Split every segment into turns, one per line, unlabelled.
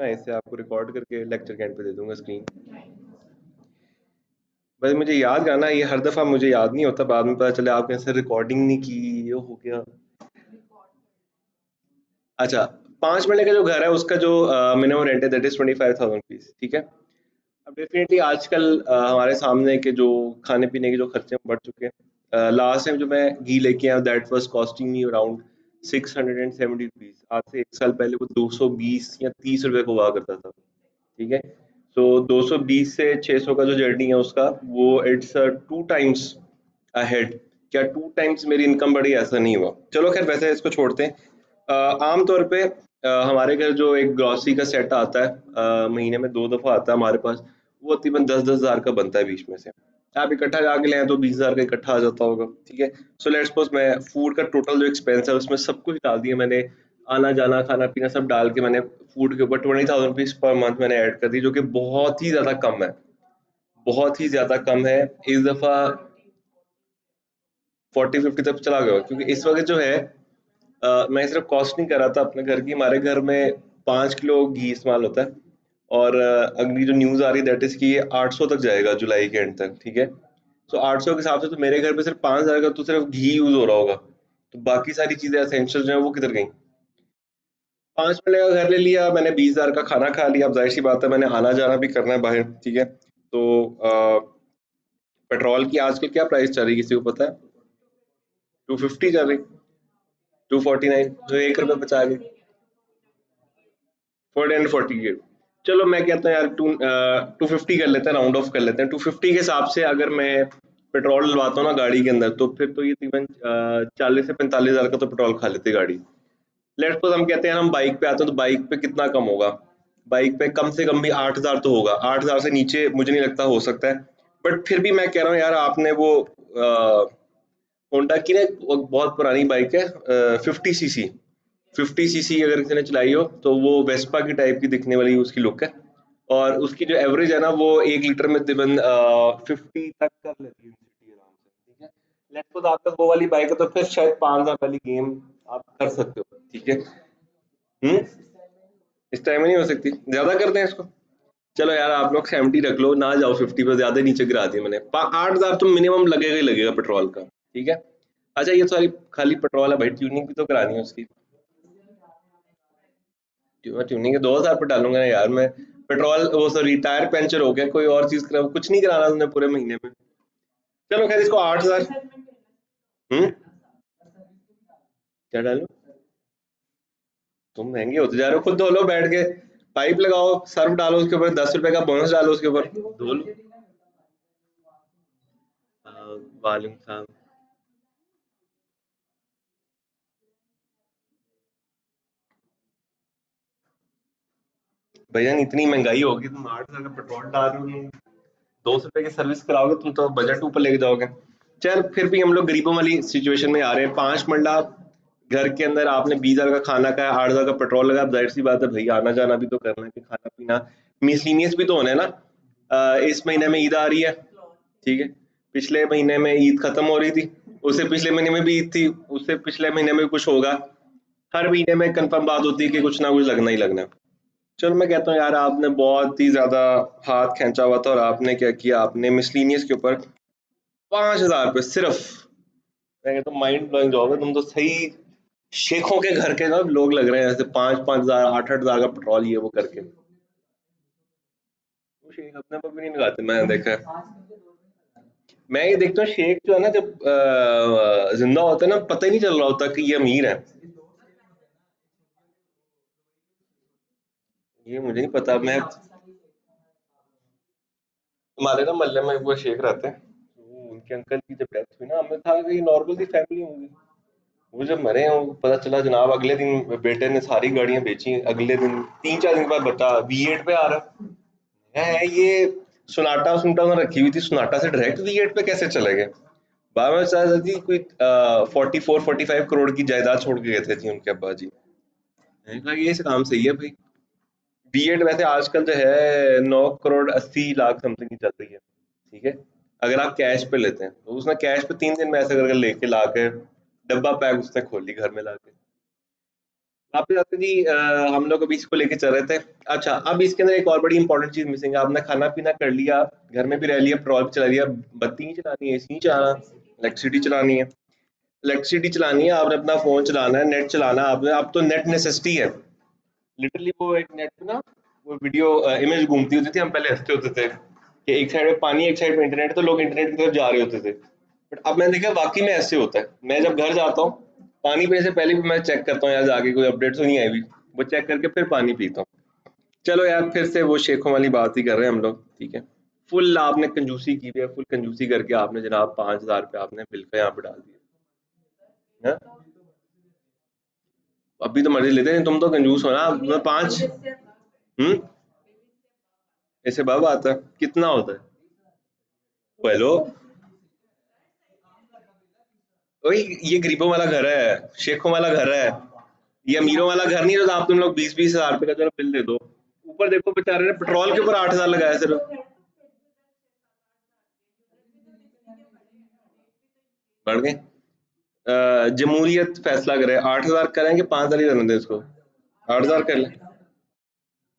मैं इसे आपको रिकॉर्ड करके लेक्चर के एंड पे दे दूंगा स्क्रीन। बस मुझे याद करना, ये हर दफ़ा मुझे याद नहीं होता, बाद में पता चले आपने ऐसे रिकॉर्डिंग नहीं की, ये हो गया। अच्छा, 5 महीने का जो घर है उसका जो मिनिमम रेंट है दैट इज 25,000 रुपीज, ठीक है। अब डेफिनेटली आजकल हमारे सामने के जो खाने पीने के जो खर्चे बढ़ चुके हैं। लास्ट टाइम जो मैं घी लेके आया that was costing me around 670 rupees. आज से 1 साल पहले वो 220 या 30 रुपए को हुआ करता था, ठीक है। सो 220 से 600 का जो जर्नी है उसका, वो इट्स 2 टाइम्स अहेड। क्या 2 टाइम्स मेरी इनकम बढ़ी? ऐसा नहीं हुआ। चलो खैर, वैसे इसको छोड़ते हैं। आम तौर पे हमारे घर जो एक ग्रॉसरी का सेट आता है, महीने में 2 दफ़ा आता है हमारे पास। वो तकरीबन 10-10 हज़ार का बनता है बीच में से। आप इकट्ठा जाके ले आए तो 20 हज़ार का इकट्ठा आ जाता होगा, ठीक है। सो लेट्स सपोज मैं फूड का टोटल जो एक्सपेंस है उसमें सब कुछ डाल दिया मैंने, आना जाना खाना पीना सब डाल के मैंने फूड के ऊपर 20,000 रुपीज पर मंथ मैंने ऐड कर दी, जो कि बहुत ही ज्यादा कम है, बहुत ही ज्यादा कम है। इस दफा 40-50 तक चला गया, क्योंकि इस वक्त जो है मैं सिर्फ कॉस्ट नहीं कर रहा था अपने घर की। हमारे घर में 5 किलो घी इस्तेमाल होता है, और अगली जो न्यूज आ रही है दैट इज कि ये 800 तक जाएगा जुलाई के एंड तक, ठीक है। सो 800 के हिसाब से तो मेरे घर पे सिर्फ 5,000 का तो सिर्फ घी यूज हो रहा होगा। तो बाकी सारी चीजें एसेंशियल जो है वो किधर गई? 5 महीने का घर ले लिया मैंने, 20 हज़ार का खाना खा लिया। अब जाहिर सी बात है मैंने आना जाना भी करना है बाहर, ठीक है। तो पेट्रोल की आजकल क्या प्राइस चल रही है किसी को पता है? 250 चल रही, 249, जो 1 रुपये बचा गई। 440 की। चलो मैं कहता हूँ यार 250 कर लेते हैं, राउंड ऑफ कर लेते हैं। 250 के हिसाब से अगर मैं पेट्रोल डलवाता हूँ ना गाड़ी के अंदर, तो फिर तो ये तकरीबन 40 से 45 हज़ार का तो पेट्रोल खा लेती है गाड़ी। लेट्स सपोज हम कहते हैं हम बाइक पे आते हैं, तो बाइक पे कितना कम होगा? बाइक पे कम से कम भी 8,000 तो होगा। 8,000 से नीचे मुझे नहीं लगता हो सकता है। बट फिर भी मैं कह रहा हूँ यार, आपने वो होंडा की ना वो बहुत पुरानी बाइक है, 50 सीसी, 50 सीसी अगर किसी ने चलाई हो तो वो वेस्पा की टाइप की दिखने वाली उसकी लुक है। और उसकी जो एवरेज है ना वो 1 लीटर में तकरीबन 50 तक कर लेती है सिटी आराम से, ठीक है। लेट्स सपोज आपका वो वाली बाइक है तो फिर शायद 5,000 वाली गेम आप कर सकते हो, ठीक है। हम्म, इस टाइम में नहीं हो सकती, ज्यादा करते हैं इसको। चलो यार आप लोग 70 रख लो, ना जाओ 50 पे, ज्यादा नीचे गिरा दिया मैंने। 8,000 तो मिनिमम लगेगा ही लगेगा पेट्रोल का, ठीक है। अच्छा ये सारी खाली पेट्रोल है भाई, ट्यूनिंग भी तो करानी है उसकी। ट्यूनिंग के 2,000 पे डालूंगा ना यार मैं। पेट्रोल वो सॉरी टायर पंचर हो गया, कोई और चीज करा, कुछ नहीं कराना तुमने पूरे महीने में। चलो खैर इसको 8,000। हम्म, क्या डालू? तुम महंगे होते जा रहे हो, खुद धो लो बैठ के। पाइप लगाओ, सर्फ डालो उसके ऊपर, 10 रुपए का बोनस डालो उसके ऊपर, धो लो। वालेकुम सलाम। भैया इतनी महंगाई होगी, तुम 8,000 का पेट्रोल डाल रहे हो, 200 रुपए की सर्विस कराओगे तुम तो बजट ऊपर लेके जाओगे। चल फिर भी हम लोग गरीबों वाली सिचुएशन में आ रहे हैं। 5 मंडा घर के अंदर आपने 20,000 का खाना खाया, 8,000 का पेट्रोल लगा। अब जाहिर सी बात है भाई, आना जाना भी तो करना है कि खाना पीना मिसलिनियस भी तो होना है ना। इस महीने में ईद आ रही है, ठीक है। पिछले महीने में ईद खत्म हो रही थी, उससे पिछले महीने में भी ईद थी, उससे पिछले महीने में भी कुछ होगा। हर महीने में कंफर्म बात होती है कि कुछ ना कुछ लगना ही लगना है। चलो मैं कहता हूँ यार आपने बहुत ही ज्यादा हाथ खींचा हुआ था, और आपने क्या किया, आपने मिसलीनियस के ऊपर 5,000 रुपये सिर्फ। मैं कहता हूँ माइंड ब्लोइंग जॉब है, तुम तो सही शेखों के घर के ना लोग लग रहे हैं, ऐसे 5-5 हज़ार 8-8 हज़ार का पेट्रोल ये वो करके। वो शेख अपने पर भी नहीं लगाते, मैंने देखा है। मैं ये देखता हूँ शेख जो है ना, जब जिंदा होता है ना, पता ही नहीं चल रहा होता कि ये अमीर है। ये मुझे नहीं पता। मैं हमारे ना मोहल्ले में वो शेख रहते हैं, तो उनके अंकल की जब डेथ हुई ना, हमें था कि नॉर्मल सी फैमिली होंगी। वो जब मरे हैं वो पता चला जनाब, अगले दिन बेटे ने सारी गाड़ियां बेची। अगले दिन 3-4 दिन के बाद बता V8 पे आ रहा है। ये सोनाटा सुनटा में रखी हुई थी, सोनाटा से डायरेक्ट V8 पे कैसे चले गए? बाद में पता चला जी कोई 44-45 करोड़ की जायदाद छोड़ के गए थे जी उनके अब्बा जी। मैंने कहा ये काम सही है भाई। B8 वैसे आजकल जो है 9 करोड़ 80 लाख समथिंग की चल रही है, ठीक है। अगर आप कैश पे लेते हैं तो उसने कैश पे 3 दिन में ऐसे करके लेके ला के डब्बा पैक उसने खोल ली घर में लाके। वापस आते जी हम लोग अभी इसको लेके चल रहे थे। अच्छा, अब इसके अंदर एक और बड़ी इंपॉर्टेंट चीज मिसिंग है। आपने खाना पीना कर लिया, घर में भी रह लिया, पेट्रोल भी चला लिया, बत्ती नहीं चलानी है, एसी नहीं चलाना, इलेक्ट्रिसिटी चलानी है। इलेक्ट्रिसिटी चलानी है, आपने अपना फोन चलाना है, नेट चलाना है आपने। अब तो नेट नेसेसिटी है लिटरली। वो एक नेट पे ना वो वीडियो इमेज घूमती होती थी, हम पहले हंसते होते थे कि एक साइड में पानी एक साइड में इंटरनेट, तो लोग इंटरनेट की तरफ जा रहे होते थे। बट अब मैंने देखा वाकई में ऐसे होता है। मैं जब घर जाता हूँ, पानी पीने से पहले भी मैं चेक करता हूँ यार जाके कोई अपडेट तो नहीं आई हुई, वो चेक करके फिर पानी पीता हूँ। चलो यार, फिर से वो शेखों वाली बात ही कर रहे हैं हम लोग, ठीक है। फुल आपने कंजूसी की हुई है, फुल कंजूसी करके आपने जनाब 5,000 रुपये आपने बिल का यहाँ पे डाल दिया है। अभी तो मर्जी लेते नहीं, तुम तो कंजूस हो ना। मैं पाँच ऐसे बाब आता है, कितना होता है? हेलो, वही ये गरीबों वाला घर है, शेखों वाला घर है, ये अमीरों वाला घर नहीं है। तो आप तुम लोग 20-20 हज़ार रुपए का चलो बिल दे दो। ऊपर देखो बेचारे ने पेट्रोल के ऊपर 8,000 लगाया सिर्फ। बढ़ गए। जमहूरियत फैसला करे 8,000 करें कि 5,000 ही रहने दें इसको। 8,000 कर लें,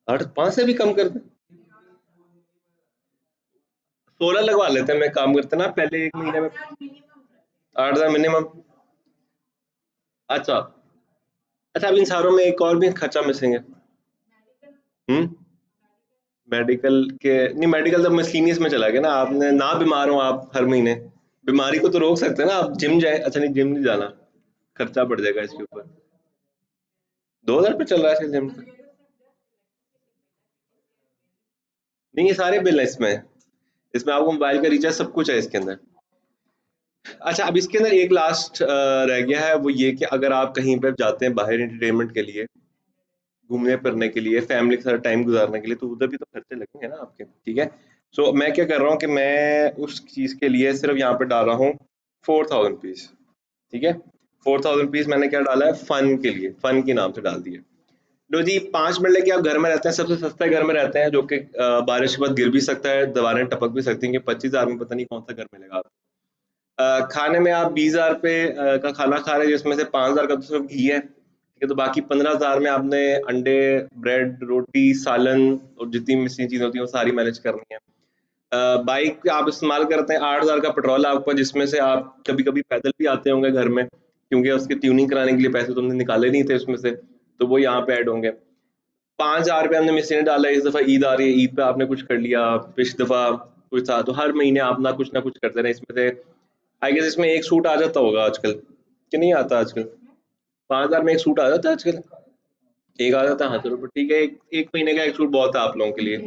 8 5 से भी कम कर दें। 16 लगवा लेते हैं। मैं काम करते ना पहले एक महीने में 8,000 मिनिमम। अच्छा, अच्छा, अब इन सारों में एक और भी खर्चा मिसिंग है। हम्म मेडिकल के नहीं, मेडिकल तो मिसलिनियस में चला गया ना। आपने ना बीमार हो आप हर महीने, बीमारी को तो रोक सकते हैं ना आप, जिम जाए। अच्छा नहीं, जिम नहीं जाना, खर्चा बढ़ जाएगा इसके ऊपर। 2,000 पे चल रहा है जिम का। नहीं, ये सारे बिल है इसमें। इसमें आपको मोबाइल का रिचार्ज सब कुछ है इसके अंदर। अच्छा, अब इसके अंदर एक लास्ट रह गया है, वो ये कि अगर आप कहीं पर जाते हैं बाहर एंटरटेनमेंट के लिए, घूमने फिरने के लिए, फैमिली के साथ टाइम गुजारने के लिए, तो उधर भी तो खर्चे लगेंगे ना आपके, ठीक है। सो मैं क्या कर रहा हूँ कि मैं उस चीज़ के लिए सिर्फ यहाँ पे डाल रहा हूँ 4,000 रुपीज़, ठीक है। 4,000 रुपीज़ मैंने क्या डाला है, फन के लिए, फन के नाम से डाल दिया। लो जी, 5 मिनट लेके आप घर में रहते हैं, सबसे सस्ता घर में रहते हैं, जो कि बारिश के बाद गिर भी सकता है, दीवारें टपक भी सकती हैं, कि 25,000 में पता नहीं कौन सा घर मिलेगा आपको। खाने में आप 20,000 रुपये का खाना खा रहे हैं, जिसमें से 5,000 का तो सिर्फ घी है, ठीक है। तो बाकी 15,000 में आपने अंडे, ब्रेड, रोटी, सालन और जितनी मिस्सी चीज़ होती है वो सारी मैनेज करनी है। बाइक आप इस्तेमाल करते हैं, 8,000 का पेट्रोल है आपका, जिसमें से आप कभी कभी पैदल भी आते होंगे घर में, क्योंकि उसकी ट्यूनिंग कराने के लिए पैसे तुमने निकाले नहीं थे उसमें से, तो वो यहाँ पे ऐड होंगे। 5,000 रुपये हमने मिस्सी ने डाला है। इस दफ़ा ईद आ रही है, ईद पे आपने कुछ कर लिया, पिछली दफ़ा कुछ था, तो हर महीने आप ना कुछ करते रहे इसमें से। आई गेस इसमें एक सूट आ जाता होगा आजकल, कि नहीं आता आजकल? 5,000 में एक सूट आ जाता है आजकल? एक आ जाता है, हाँ चलो फिर ठीक है। एक महीने का एक सूट बहुत है आप लोगों के लिए,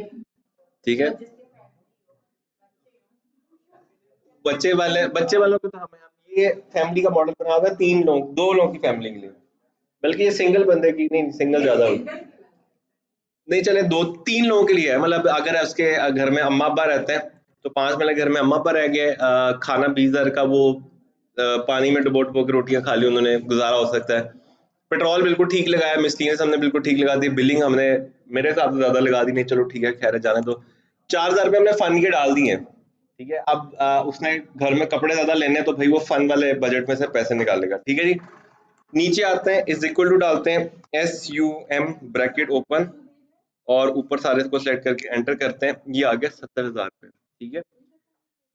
ठीक है। बच्चे वालों को तो हमें, हम ये फैमिली का मॉडल बना हुआ है, 3 लोग, 2 लोगों की फैमिली के लिए। बल्कि ये सिंगल बंदे की नहीं, सिंगल ज्यादा होगी। नहीं चले, 2-3 लोगों के लिए है। मतलब अगर उसके घर में अम्मा अब्बा रहते हैं, तो 5 वाले घर में अम्मा अब्बा रह गए, खाना 20,000 का, वो पानी में डुबो डुबो के रोटियां खा ली उन्होंने, गुजारा हो सकता है। पेट्रोल बिल्कुल ठीक लगाया, मिस्टीनेस हमने बिल्कुल ठीक लगा दी, बिलिंग हमने मेरे हिसाब से ज्यादा लगा दी, नहीं चलो ठीक है, खैर है, जाने दो। 4,000 रुपये हमने फन के डाल दिए, ठीक है। अब उसने घर में कपड़े ज्यादा लेने हैं, तो भाई वो फन वाले बजट में से पैसे निकालेगा, ठीक है जी। नीचे आते हैं, इज इक्वल टू डालते हैं, SUM ब्रैकेट ओपन, और ऊपर सारे को सेलेक्ट करके एंटर करते हैं, ये आ गया 70,000 रुपये, ठीक है।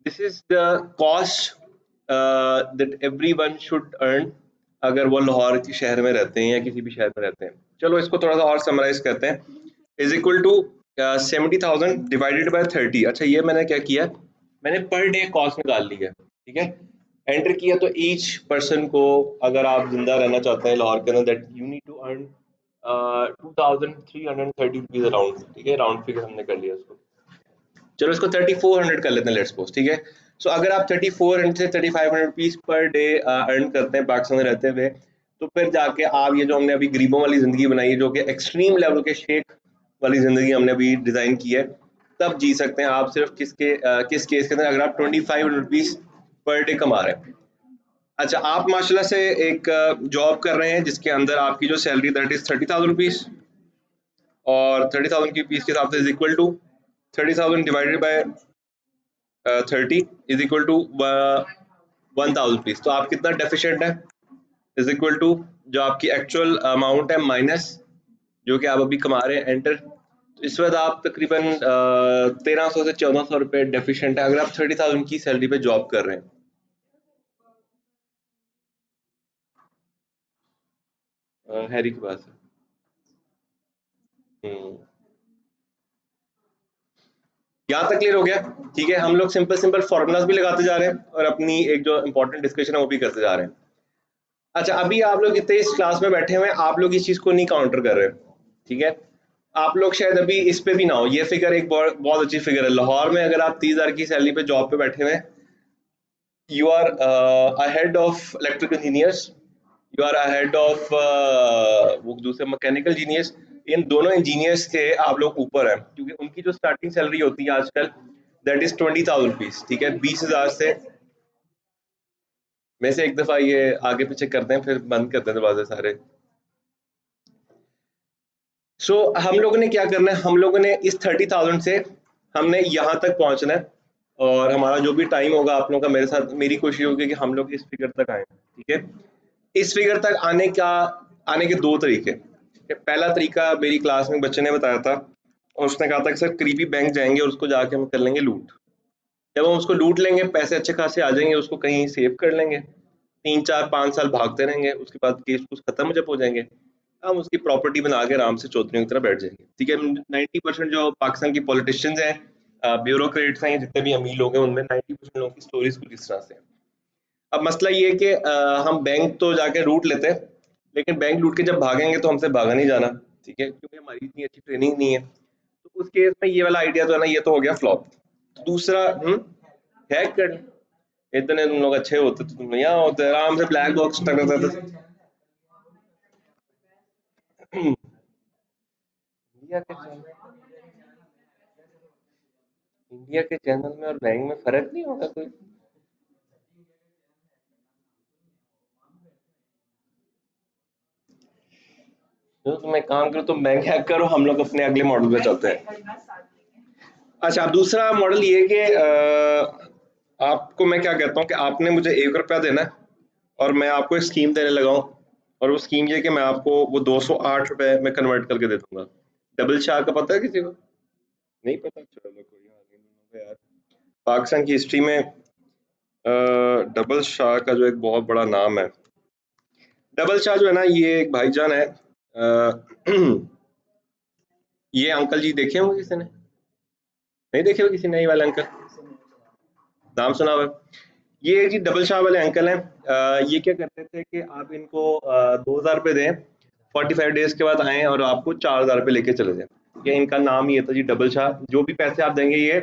This is the cost that everyone should earn, अगर वो लाहौर के शहर में रहते हैं या किसी भी शहर में रहते हैं। चलो इसको थोड़ा सा और समराइज करते हैं। Is equal to 70,000 divided by 30। अच्छा, ये मैंने क्या किया, मैंने पर डे कॉस्ट निकाल ली है, ठीक है। एंटर किया तो ईच पर्सन को, अगर आप जिंदा रहना चाहते हैं लाहौर के अंदर, that you need to earn 2,330 rupees around, ठीक है। राउंड फिगर हमने कर लिया उसको। चलो इसको 3,400 कर लेते हैं, लेट्स सपोज, ठीक है। सो अगर आप 3,400 से 3,500 रुपीज पर डे अर्न करते हैं पाकिस्तान में रहते हुए, तो फिर जाके आप ये जो हमने अभी गरीबों वाली जिंदगी बनाई है, जो कि एक्सट्रीम लेवल के शेख वाली जिंदगी हमने अभी डिजाइन की है, तब जी सकते हैं आप। सिर्फ किस केस के अंदर, अगर आप 2,500 रुपीज पर डे कमा रहे हैं। अच्छा, आप माशाल्लाह से एक जॉब कर रहे हैं जिसके अंदर आपकी जो सैलरी दैट इज 30,000 रुपीज, और 30,000 की फीस के हिसाब से is equal to 30,000 divided by 30 is equal to 1,000 rupees. तो आप कितना डेफिशिएंट है? इज इक्वल टू जो आपकी एक्चुअल अमाउंट है माइनस जो कि आप अभी कमा रहे हैं, एंटर। तो इस वक्त आप तकरीबन 1300 से 1400 रुपए डेफिशिएंट है अगर आप 30,000 की सैलरी पे जॉब कर रहे हैं। हैरी के पास है। यहाँ तक क्लियर हो गया? ठीक है, हम लोग सिंपल सिंपल फॉर्मूलाज भी लगाते जा रहे हैं और अपनी एक जो इंपॉर्टेंट डिस्कशन है वो भी करते जा रहे हैं। अच्छा, अभी आप लोग इतने इस क्लास में बैठे हुए हैं, आप लोग इस चीज को नहीं काउंटर कर रहे, ठीक है? आप लोग शायद अभी इस पे भी ना हो। ये फिगर एक बहुत बहुत अच्छी फिगर है। लाहौर में अगर आप 30,000 की सैलरी पे जॉब पे बैठे हुए हैं, you are ahead of electrical engineers, you are ahead of वो दूसरे मैकेनिकल इंजीनियर्स। इन दोनों इंजीनियर्स से आप लोग ऊपर हैं, क्योंकि उनकी जो स्टार्टिंग सैलरी होती है आजकल दैट इज 20,000 रुपीज, ठीक है? 20,000 से। में से एक दफा ये आगे पीछे करते हैं फिर बंद करते हैं दरवाजे सारे। सो हम लोगों ने क्या करना है, हम लोगों ने इस 30,000 से हमने यहाँ तक पहुंचना है, और हमारा जो भी टाइम होगा आप लोगों का मेरे साथ, मेरी कोशिश होगी कि हम लोग इस फिगर तक आए, ठीक है? इस फिगर तक आने के दो तरीके। पहला तरीका मेरी क्लास में बच्चे ने बताया था, और उसने कहा था कि सर करीबी बैंक जाएंगे और उसको जाके हम कर लेंगे लूट। जब हम उसको लूट लेंगे, पैसे अच्छे खासे आ जाएंगे, उसको कहीं सेव कर लेंगे, 3 4 5 साल भागते रहेंगे, उसके बाद केस कुछ खत्म जब हो जाएंगे, हम उसकी प्रॉपर्टी बना के आराम से चौधरियों की तरह बैठ जाएंगे, ठीक है? 90% जो पाकिस्तान की पॉलिटिशियंस हैं, ब्यूरोक्रेट्स हैं, जितने भी अमीर लोग हैं, उनमें 90% लोगों की स्टोरीज कुछ इस तरह से है। अब मसला ये है कि हम बैंक तो जाके लूट लेते हैं, लेकिन बैंक लूट के जब भागेंगे तो हमसे भागा नहीं जाना, ठीक है? क्योंकि हमारी इतनी अच्छी ट्रेनिंग नहीं है। तो उस केस में ये वाला आइडिया जो है ना, ये तो हो गया फ्लॉप। दूसरा, हैक कर, इतने तुम लोग अच्छे होते तो तुम यहाँ होते, आराम से ब्लैक बॉक्स टक टक टक। इंडिया के इंडिया के चैनल में और बैंक में फर्क नहीं होगा कोई? जो तुम एक काम करो, तुम बैंक हैक करो, हम लोग अपने अगले मॉडल पे चलते हैं। अच्छा, अब दूसरा मॉडल ये है कि आपको मैं क्या कहता हूँ कि आपने मुझे 1 रुपया देना है और मैं आपको एक स्कीम देने लगा हूँ, और वो स्कीम ये है कि मैं आपको वो 208 रुपए में कन्वर्ट करके दे दूंगा। डबल शाह का पता है किसी को? नहीं पता? चलो कोई बात नहीं, तुम लोगों को यार पाकिस्तान की हिस्ट्री में डबल शाह का जो एक बहुत बड़ा नाम है। डबल शाह जो है ना, ये एक भाईजान है। ये अंकल जी देखे होंगे किसी ने? नहीं देखे हो किसी ने ये वाले अंकल? नाम सुना हुआ है? ये जी डबल शाह वाले अंकल हैं। ये क्या करते थे कि आप इनको 2,000 रुपये दें, 45 डेज के बाद आए और आपको 4,000 रुपये लेके चले जाएं। ये इनका नाम ही है था जी डबल शाह। जो भी पैसे आप देंगे ये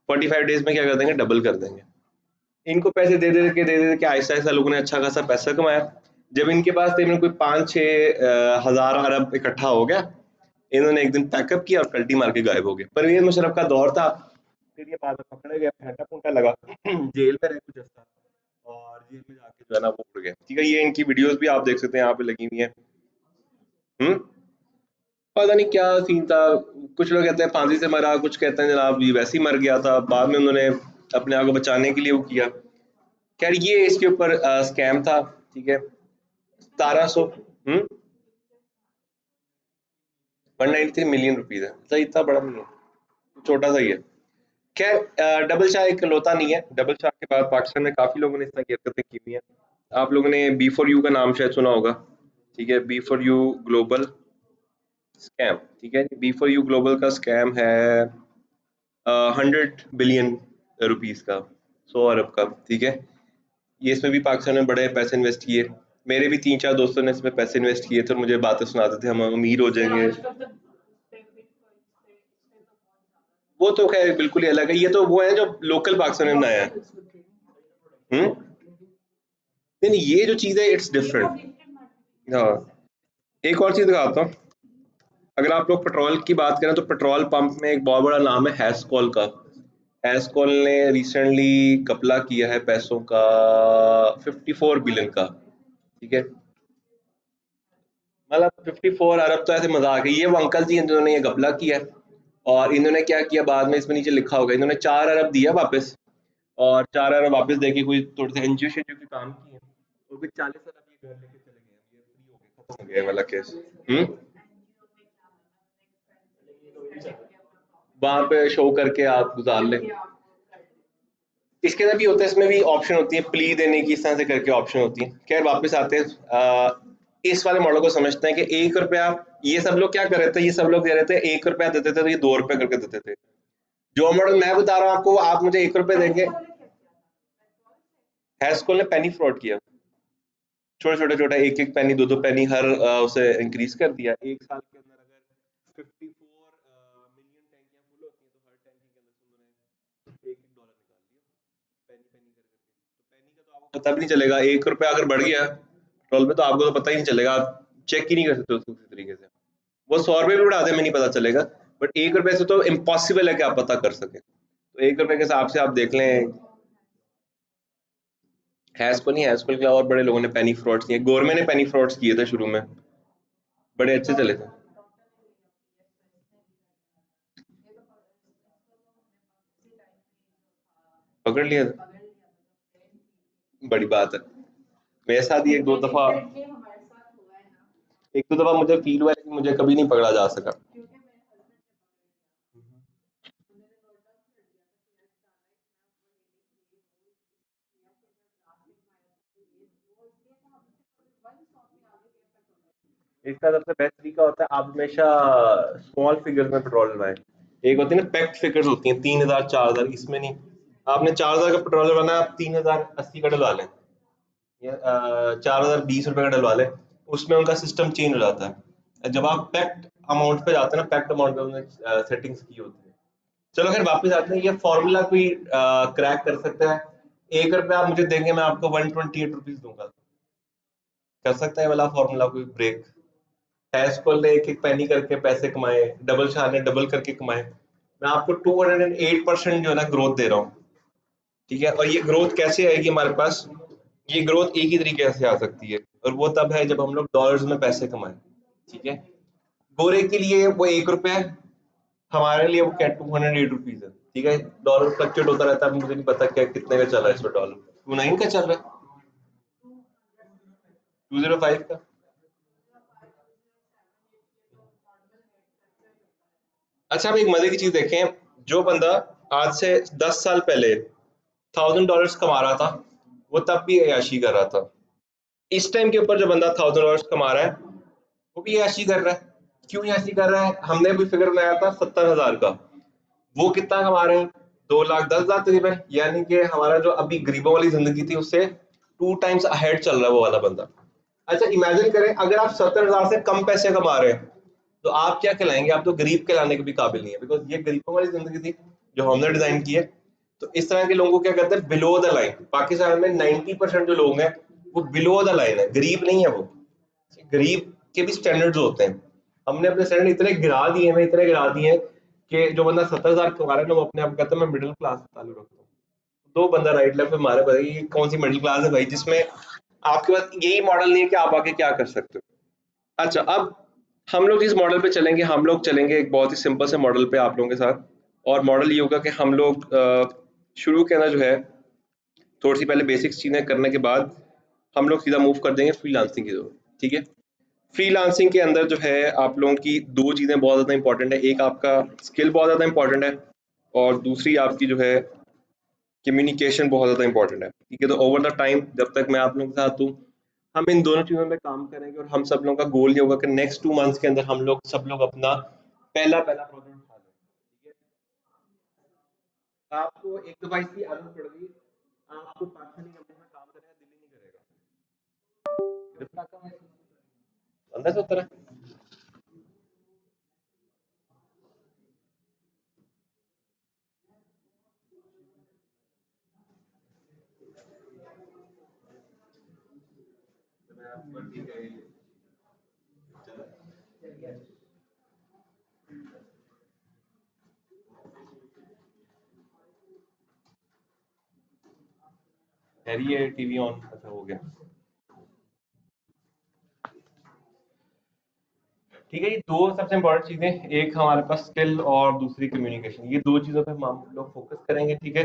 45 डेज में क्या कर देंगे, डबल कर देंगे। इनको पैसे दे दे के आहिस्ता आहिस्ता लोगों ने अच्छा खासा पैसा कमाया। जब इनके पास तकरीबन कोई 5-6 हज़ार अरब इकट्ठा हो गया, इन्होंने एक दिन पैकअप किया और कल्टी मार के गायब हो गए। परवेज मुशर्रफ का दौर था, फिर ये बाद में पकड़े गए, फेंटा फूंटा लगा, जेल में रहे कुछ अर्सा, और जेल में जाके जो है ना वो उड़ गए, ठीक है? ये इनकी वीडियोस भी आप देख सकते हैं, यहाँ पे लगी हुई है। हम्म पता नहीं क्या सीन था। कुछ लोग कहते हैं फांसी से मरा, कुछ कहते हैं जनाब ये वैसे ही मर गया था, बाद में उन्होंने अपने आप को बचाने के लिए वो किया। खैर ये इसके ऊपर स्कैम था, ठीक है? 1700 193 मिलियन रुपीज है, मतलब इतना बड़ा नहीं है, छोटा सा ही है। खैर डबल शाह एक लौता नहीं है। डबल शाह के बाद पाकिस्तान में काफी लोगों ने इस तरह की हरकतें की हुई हैं। आप लोगों ने बी फॉर यू का नाम शायद सुना होगा, ठीक है? B for U global scam, ठीक है? बी फॉर यू ग्लोबल का स्कैम है 100 बिलियन रुपीज का, 100 अरब का, ठीक है? ये इसमें भी पाकिस्तान में बड़े पैसे इन्वेस्ट किए। मेरे भी 3 4 दोस्तों ने इसमें पैसे इन्वेस्ट किए थे और मुझे बातें सुनाते थे हम अमीर हो जाएंगे। वो तो खैर बिल्कुल ही अलग है, ये तो वो है जो लोकल पाकिस्तान में बनाया है। नहीं नहीं, ये जो चीज़ है इट्स डिफरेंट। हाँ, एक और चीज़ दिखाता हूँ। अगर आप लोग पेट्रोल की बात करें तो पेट्रोल पंप में एक बहुत बड़ा नाम है हैस्कॉल का। हैस्कॉल ने रिसेंटली कपला किया है पैसों का 54 बिलियन का, ठीक है? मतलब 54 अरब तो ऐसे मजाक है। ये वो अंकल जी हैं जिन्होंने ये घपला किया है, और इन्होंने क्या किया बाद में, इसमें नीचे लिखा होगा, इन्होंने 4 अरब दिया वापस, और 4 अरब वापस देके कोई थोड़े से एनजीओ शेनजीओ के काम किए, वो भी 40 अरब ये घर लेके चले गए, हम ये फ्री हो गए, खत्म हो गया ये वाला केस। वहां पे शो करके आप गुजार लें। इसके अंदर भी होता है, इसमें भी ऑप्शन होती है प्ली देने की, इस तरह से करके ऑप्शन होती है। खैर वापस आते हैं, इस वाले मॉडल को समझते हैं कि 1 रुपया, ये सब लोग क्या कर रहे थे, ये सब लोग दे रहे थे 1 रुपया देते थे तो ये 2 रुपये करके देते थे। जो मॉडल मैं बता रहा हूँ आपको, आप मुझे 1 रुपये देंगे। हैस्कॉल ने पेनी फ्रॉड किया, छोटे छोटे छोटा एक एक पेनी, दो दो पेनी हर उसे इंक्रीज कर दिया। एक साल के अंदर अगर 54 मिलियन टैंकियां फुल होती हैं तो हर टैंकी के अंदर से उन्होंने एक एक डॉलर निकाल लिया, पेनी पेनी कर करके। तो पेनी का तो आपको पता भी नहीं चलेगा, 1 रुपया अगर बढ़ गया पेट्रोल में तो आपको तो पता ही नहीं चलेगा, आप चेक ही नहीं कर सकते उसको किसी तरीके से। वो 100 रुपये भी बढ़ा दे, में नहीं पता चलेगा, बट 1 रुपये से तो इम्पॉसिबल है कि आप पता कर सके। तो 1 रुपये के हिसाब से आप देख लें, हैस्को नहीं, हैस्को के और बड़े लोगों ने पेनी फ्रॉड्स किए, गवर्नमेंट ने पेनी फ्रॉड्स किए थे शुरू में, बड़े अच्छे चले थे। पकड़ लिया था, बड़ी बात है। मेरे साथ ही एक दो दफा मुझे फील हुआ, लेकिन मुझे कभी नहीं पकड़ा जा सका। इसका सबसे बेस्ट तरीका होता है, आप हमेशा स्मॉल फिगर्स में पेट्रोल डलवाएं। एक होती है ना पैक्ट फिगर्स होती हैं, 3,000 4,000, इसमें नहीं। आपने 4,000 का पेट्रोल डलवाना है, आप 3,080 का डलवा लें, या 4,020 रुपए का डलवा लें। उसमें उनका सिस्टम चेंज हो जाता है जब आप पैक्ट अमाउंट पे जाते हैं ना, पैक्ट अमाउंट पे उन्होंने सेटिंग्स की होती है। चलो खैर वापस आते हैं, ये फॉर्मूला कोई क्रैक कर सकता है? 1 रुपया आप मुझे देंगे, मैं आपको 128 रुपीज दूंगा। कर सकता है वाला फॉर्मूला कोई ब्रेक? हैशकोल ने एक एक पैनी करके पैसे कमाए, डबल शाह ने डबल करके कमाए। मैं आपको 208% जो है ना ग्रोथ दे रहा हूँ, ठीक है? और ये ग्रोथ कैसे आएगी हमारे पास? ये ग्रोथ एक ही तरीके से आ सकती है, और वो तब है जब हम लोग डॉलर्स में पैसे कमाएं, ठीक है? गोरे के लिए वो 1 रुपया है, हमारे लिए वो क्या 208 रुपीज है, ठीक है? डॉलर फ्लक्चुएट होता रहता है, मुझे नहीं पता क्या कितने का चल रहा है इस पर, डॉलर 29 का चल रहा है, 205 का। अच्छा, अब एक मजे की चीज देखें, जो बंदा आज से 10 साल पहले $1,000 कमा रहा था, वो तब भी अय्याशी कर रहा था। इस टाइम के ऊपर जो बंदा $1,000 कमा रहा है, वो भी अय्याशी कर रहा है। क्यों अय्याशी कर रहा है? हमने भी फिगर बनाया था 70,000 का, वो कितना कमा रहे हैं? 2,10,000 तकरीबन, यानी कि हमारा जो अभी गरीबों वाली जिंदगी थी उससे 2 टाइम्स अहेड चल रहा है वो वाला बंदा। अच्छा इमेजिन करें, अगर आप 70,000 से कम पैसे कमा रहे हैं तो आप क्या कहलाएंगे? आप तो गरीब कहलाने के भी काबिल नहीं है, बिकॉज ये गरीबों वाली जिंदगी थी जो हमने डिजाइन की है। तो इस तरह के लोगों को क्या कहते हैं? Below the line. पाकिस्तान में 90% जो लोग हैं वो बिलो द लाइन है, गरीब नहीं है वो। गरीब के भी स्टैंडर्ड्स होते हैं, हमने अपने स्टैंडर्ड इतने गिरा दिए हैं, इतने गिरा दिए हैं कि जो बंदा 70,000 कमा रहा है ना, वो अपने आप कहता है मैं मिडिल क्लास से ताल्लुक रखता हूँ। दो बंदा राइट लेफ्ट में मारे पड़ेगा, ये कौन सी मिडिल क्लास है भाई जिसमें आपके पास यही मॉडल नहीं है कि आप आगे क्या कर सकते हो? अच्छा, अब हम लोग जिस मॉडल पे चलेंगे, हम लोग चलेंगे एक बहुत ही सिंपल से मॉडल पे आप लोगों के साथ। और मॉडल ये होगा कि हम लोग शुरू के अंदर जो है थोड़ी सी पहले बेसिक्स चीजें करने के बाद हम लोग सीधा मूव कर देंगे फ्रीलांसिंग की तरफ, ठीक है? फ्रीलांसिंग के अंदर जो है आप लोगों की दो चीजें बहुत ज्यादा इंपॉर्टेंट है, एक आपका स्किल बहुत ज्यादा इंपॉर्टेंट है, और दूसरी आपकी जो है कम्युनिकेशन बहुत ज्यादा इंपॉर्टेंट है, ठीक है? तो ओवर द टाइम जब तक मैं आप लोगों के साथ हूँ, हम इन दोनों चीजों में काम करेंगे, और हम सब लोगों का गोल ये होगा कि नेक्स्ट 2 मंथ्स के अंदर हम लोग सब लोग अपना पहला पहला प्रोजेक्ट उठा लें, ठीक है? आपको एक दफा इसकी आदत पड़ गई, आपको पाकिस्तानी कंपनी में काम करेगा, दिल्ली नहीं करेगा, अंदर से उतर है। हैरी है टीवी ऑन, अच्छा हो गया, ठीक है? ये दो सबसे इंपॉर्टेंट चीजें, एक हमारे पास स्किल और दूसरी कम्युनिकेशन, ये दो चीजों पे हम लोग फोकस करेंगे, ठीक है?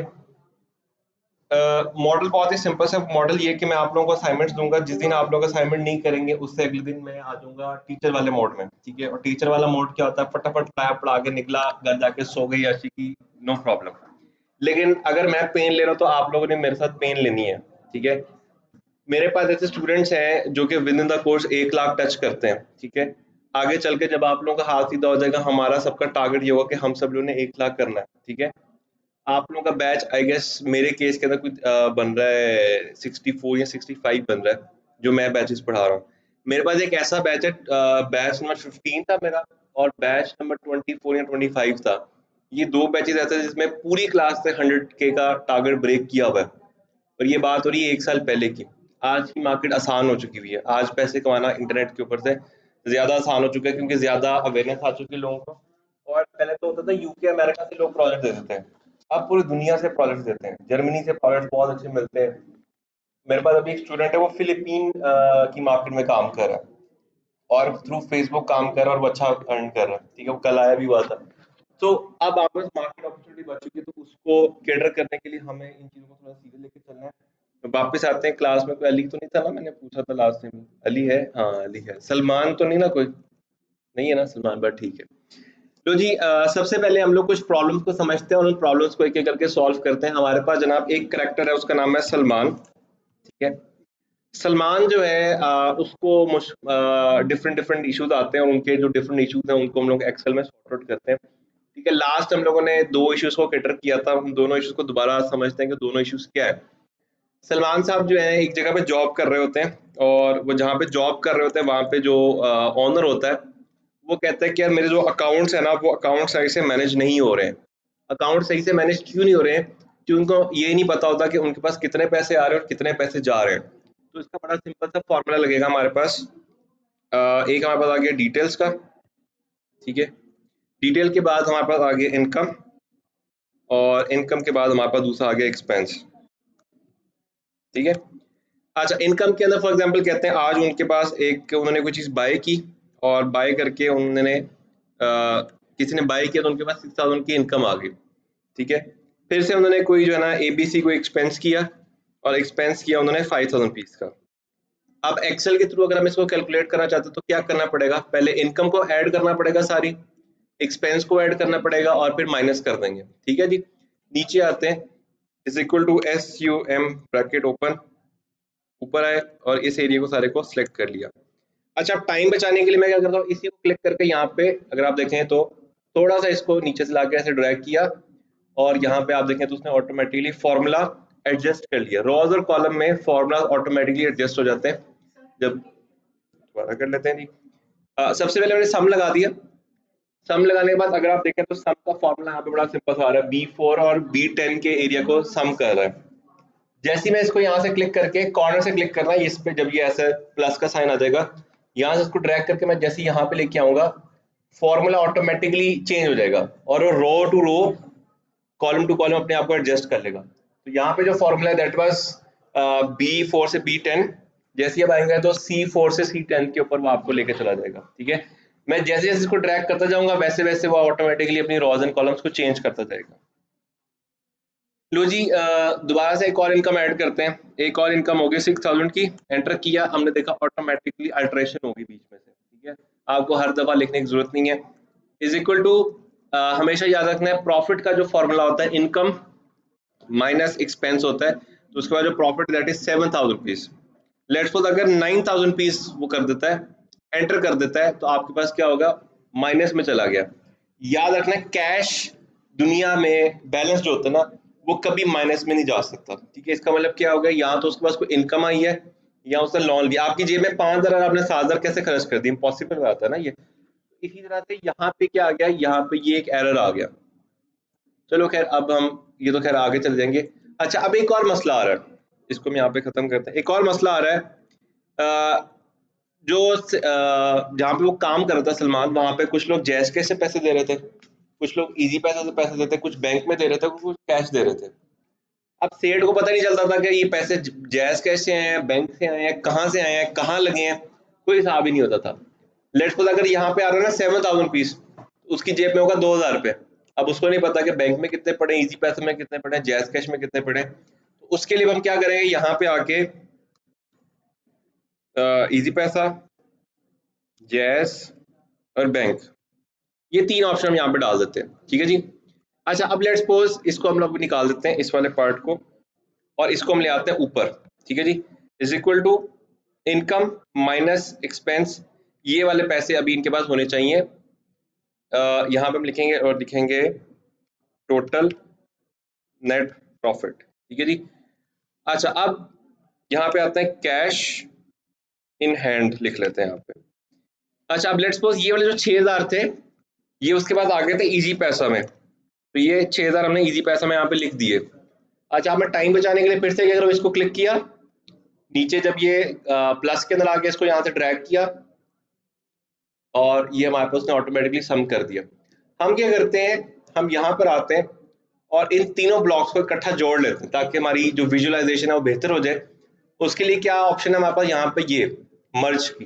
मॉडल बहुत ही सिंपल सा मॉडल ये है कि मैं आप लोगों को असाइनमेंट्स दूंगा, जिस दिन आप लोग असाइनमेंट नहीं करेंगे उससे अगले दिन मैं आ जाऊंगा टीचर वाले मोड में, ठीक है। और टीचर वाला मोड क्या होता है, फटाफट पढ़ाया, पढ़ा के निकला, घर जाके सो गई ऐसी की, नो प्रॉब्लम। लेकिन अगर मैं पेन ले रहा हूँ तो आप लोगों ने मेरे साथ पेन लेनी है, ठीक है। मेरे पास ऐसे स्टूडेंट्स हैं जो कि with in the course 1 lakh touch करते हैं, ठीक है। आगे चल के जब आप लोगों का हाथ सीधा हो जाएगा, हमारा सबका टारगेट ये होगा कि हम सब लोगों ने 1 लाख करना है, ठीक है। आप लोगों का बैच आई गेस मेरे केस के अंदर कुछ बन रहा है 64 या 65 बन रहा है, जो मैं बैचेस पढ़ा रहा हूँ। मेरे पास एक ऐसा बैच है, बैच नंबर 15 था मेरा, और बैच नंबर 24 या 25 था। ये दो बैचेस ऐसे हैं जिसमें पूरी क्लास से 100K का टारगेट ब्रेक किया हुआ है। और ये बात हो रही है 1 साल पहले की। आज की मार्केट आसान हो चुकी हुई है, आज पैसे कमाना इंटरनेट के ऊपर से ज्यादा आसान हो चुका है, क्योंकि ज्यादा अवेयरनेस आ चुकी है लोगों को। और पहले तो होता था यूके अमेरिका से लोग प्रोजेक्ट दे देते हैं, अब पूरी दुनिया से प्रोजेक्ट देते हैं। जर्मनी से प्रोजेक्ट बहुत अच्छे मिलते हैं। मेरे पास अभी एक स्टूडेंट है, वो फिलीपीन की मार्केट में काम कर रहा है, और थ्रू फेसबुक काम कर रहा है, और वो अच्छा अर्न कर रहा है, ठीक है। वो कल आया भी हुआ था। तो अब आपके पास मार्केट अपॉर्चुनिटी बढ़ चुकी है, तो उसको कैटर करने के लिए हमें इन चीज़ों को थोड़ा सीधे लेके चलना है। तो वापस आते हैं क्लास में। कोई अली तो नहीं था ना, मैंने पूछा था लास्ट टाइम। अली है? हाँ अली है। सलमान तो नहीं ना कोई? नहीं है ना सलमान, बट ठीक है। तो जी सबसे पहले हम लोग कुछ प्रॉब्लम्स को समझते हैं और उन प्रॉब्लम्स को एक एक करके सॉल्व करते हैं। हमारे पास जनाब एक करेक्टर है, उसका नाम है सलमान, ठीक है। सलमान जो है उसको डिफरेंट डिफरेंट इश्यूज आते हैं, और उनके जो डिफरेंट इश्यूज हैं उनको हम लोग एक्सेल में सॉर्ट आउट करते हैं, ठीक है। लास्ट हम लोगों ने दो इश्यूज को कैटर किया था, हम दोनों इश्यूज को दोबारा समझते हैं कि दोनों इश्यूज क्या है। सलमान साहब जो है एक जगह पे जॉब कर रहे होते हैं, और वो जहाँ पे जॉब कर रहे होते हैं वहाँ पे जो ऑनर होता है, वो कहता है कि यार मेरे जो अकाउंट्स है ना, वो अकाउंट सही से मैनेज नहीं हो रहे हैं। अकाउंट सही से मैनेज क्यों नहीं हो रहे हैं? कि उनको ये नहीं पता होता कि उनके पास कितने पैसे आ रहे हैं और कितने पैसे जा रहे हैं। तो इसका बड़ा सिंपल सा फॉर्मूला लगेगा हमारे पास। एक हमारे पास आ गया डिटेल्स का, ठीक है। डिटेल के बाद हमारे पास आ गया इनकम, और इनकम के बाद हमारे पास दूसरा आ गया एक्सपेंस, ठीक है। अच्छा, इनकम के अंदर फॉर एग्जांपल कहते हैं आज उनके पास एक, उन्होंने कोई चीज़ बाय की, और बाय करके उन्होंने किसी ने बाय किया तो उनके पास 6,000 की इनकम आ गई, ठीक है। फिर से उन्होंने कोई जो है ना एबीसी को एक्सपेंस किया, और एक्सपेंस किया उन्होंने 5,000 पीस का। अब एक्सेल के थ्रू अगर हम इसको कैलकुलेट करना चाहते हैं तो क्या करना पड़ेगा? पहले इनकम को ऐड करना पड़ेगा सारी, एक्सपेंस को ऐड करना पड़ेगा, और फिर माइनस कर देंगे, ठीक है जी। नीचे आते हैं, is equal to SUM bracket open, ऊपर आए और इस एरिया को सारे को सिलेक्ट कर लिया। अच्छा, अब टाइम बचाने के लिए मैं क्या करता हूँ, इसी को क्लिक करके यहाँ पे अगर आप देखें तो थोड़ा सा इसको नीचे से लाके ऐसे ड्रैग किया, और यहाँ पे आप देखें तो उसने ऑटोमेटिकली फॉर्मूला एडजस्ट कर लिया। रोज और कॉलम में फॉर्मूला ऑटोमेटिकली एडजस्ट हो जाते हैं। जब दोबारा कर लेते हैं जी। सबसे पहले मैंने सम लगा दिया। सम लगाने के बाद अगर आप देखें तो सम का फॉर्मूला यहाँ पे बड़ा सिंपल सा आ रहा है, B4 और B10 के एरिया को सम कर रहा है। जैसे ही मैं इसको यहाँ से क्लिक करके कॉर्नर से क्लिक करना है इस पे, जब ये ऐसा प्लस का साइन आ जाएगा, यहाँ से इसको ड्रैग करके मैं जैसे यहाँ पे लेके आऊंगा, फॉर्मूला ऑटोमेटिकली चेंज हो जाएगा, और वो row to row, column to column अपने आप को एडजस्ट कर लेगा। तो यहाँ पे जो फॉर्मूला है दैट वाज B4 से B10, जैसे अब आएंगे तो C4 से C10 के ऊपर वो आपको लेके चला जाएगा, ठीक है। मैं जैसे जैसे इसको ड्रैग करता जाऊंगा वैसे वैसे वो ऑटोमेटिकली अपनी रॉज एंड कॉलम्स को चेंज करता जाएगा। लो जी, दोबारा से एक और इनकम ऐड करते हैं। एक और इनकम होगी 6,000 की, एंटर किया, हमने देखा ऑटोमेटिकली अल्ट्रेशन होगी बीच में से, ठीक है। आपको हर दफा लिखने की जरूरत नहीं है। इज इक्वल टू, हमेशा याद रखना है प्रॉफिट का जो फॉर्मूला होता है इनकम माइनस एक्सपेंस होता है, तो उसके बाद जो profit that is 7,000 piece. Let's suppose अगर 9,000 पीस वो कर देता है, एंटर कर देता है, तो आपके पास क्या होगा, माइनस में चला गया। याद रखना है कैश दुनिया में बैलेंस जो होता है ना, वो कभी माइनस में नहीं जा सकता, ठीक है। इसका मतलब क्या होगा, यहाँ तो उसके पास कोई इनकम आई है, या उसने लोन लिया, आपकी जेब में 5,000, आपने 7,000 कैसे खर्च कर दी, इम्पॉसिबल बात है ना ये। इसी तरह से यहाँ पे क्या आ गया, यहाँ पे ये एक एरर आ गया। चलो खैर, अब हम ये तो खैर आगे चल जाएंगे। अच्छा, अब एक और मसला आ रहा है, इसको मैं यहाँ पे खत्म करते हैं। एक और मसला आ रहा है, जो जहाँ पे वो काम कर रहा था सलमान, वहां पे कुछ लोग जैस कैश से पैसे दे रहे थे, कुछ लोग इजी पैसे से पैसे देते, कुछ बैंक में दे रहे थे, कुछ कैश दे रहे थे। अब सेठ को पता नहीं चलता था कि ये पैसे जैस कैश से आए हैं, बैंक से आए हैं, कहाँ से आए हैं, कहाँ लगे हैं, कोई हिसाब ही नहीं होता था। लेट्स सपोज अगर यहाँ पे आ रहा है ना 7,000 पीस, उसकी जेब में होगा 2,000 रुपए। अब उसको नहीं पता कि बैंक में कितने पड़े, इजी पैसे में कितने पड़े, जैस कैश में कितने पड़े। तो उसके लिए हम क्या करेंगे, यहाँ पे आके इजी पैसा, जैस और बैंक, ये तीन ऑप्शन हम यहाँ पे डाल देते हैं, ठीक है जी। अच्छा, अब लेट्स सपोज इसको हम लोग निकाल देते हैं, इस वाले पार्ट को, और इसको हम ले आते हैं ऊपर, ठीक है जी। Is equal to income minus expense, ये वाले पैसे अभी इनके पास होने चाहिए। यहाँ पे हम लिखेंगे और लिखेंगे टोटल नेट प्रॉफिट, ठीक है जी। अच्छा, अब यहाँ पे आते हैं कैश इन हैंड, लिख लेते हैं यहाँ पे। अच्छा, अब लेट्स सपोज ये वाले जो 6000 थे, ये उसके बाद आ गए थे इजी पैसा में, तो ये 6000 हमने इजी पैसा में यहाँ पे लिख दिए। अच्छा, आपने टाइम बचाने के लिए फिर से अगर इसको क्लिक किया, नीचे जब ये प्लस के अंदर आके इसको यहाँ से ड्रैग किया, और ये हमारे पास ने ऑटोमेटिकली सम कर दिया। हम क्या करते हैं, हम यहाँ पर आते हैं और इन तीनों ब्लॉक्स को इकट्ठा जोड़ लेते हैं, ताकि हमारी जो विजुअलाइजेशन है वो बेहतर हो जाए। उसके लिए क्या ऑप्शन है हमारे पास यहाँ पे, ये मर्ज की,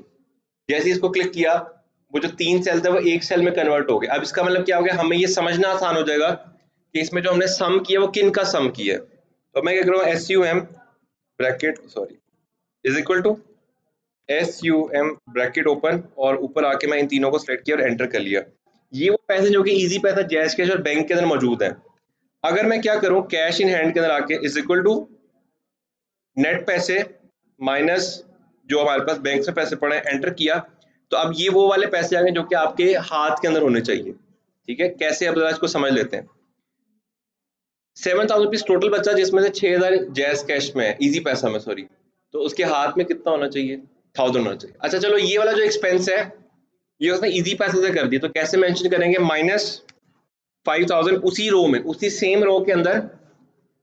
जैसे ही इसको क्लिक किया, वो जो 3 सेल थे वो एक सेल में कन्वर्ट हो गए। अब इसका मतलब क्या हो गया, हमें ये समझना आसान हो जाएगा कि इसमें जो हमने सम किया वो किन का सम किया है। तो मैं क्या कर रहा हूँ, SUM bracket sorry is equal to SUM bracket open, और ऊपर आके मैं इन तीनों को सेलेक्ट किया और एंटर कर लिया। ये वो पैसे जो कि इजी पैसा, जैस कैश और बैंक के अंदर मौजूद है। अगर मैं क्या करूं, कैश इन हैंड के अंदर आके इज इक्वल टू नेट पैसे माइनस जो हमारे पास बैंक से पैसे पड़े, एंटर किया, तो अब ये वो वाले पैसे आ गए जो कि आपके हाथ के अंदर होने चाहिए, ठीक है। कैसे, अब इसको समझ लेते हैं। 7000 रुपीज टोटल बचा, जिसमें से 6000 जैस कैश में है, इजी पैसा में सॉरी, तो उसके हाथ में कितना होना चाहिए, 1000 होना चाहिए। अच्छा चलो, ये वाला जो एक्सपेंस है ये उसने इजी पैसे से कर दिया, तो कैसे मेंशन करेंगे, माइनस 5000 उसी रो में, उसी सेम रो के अंदर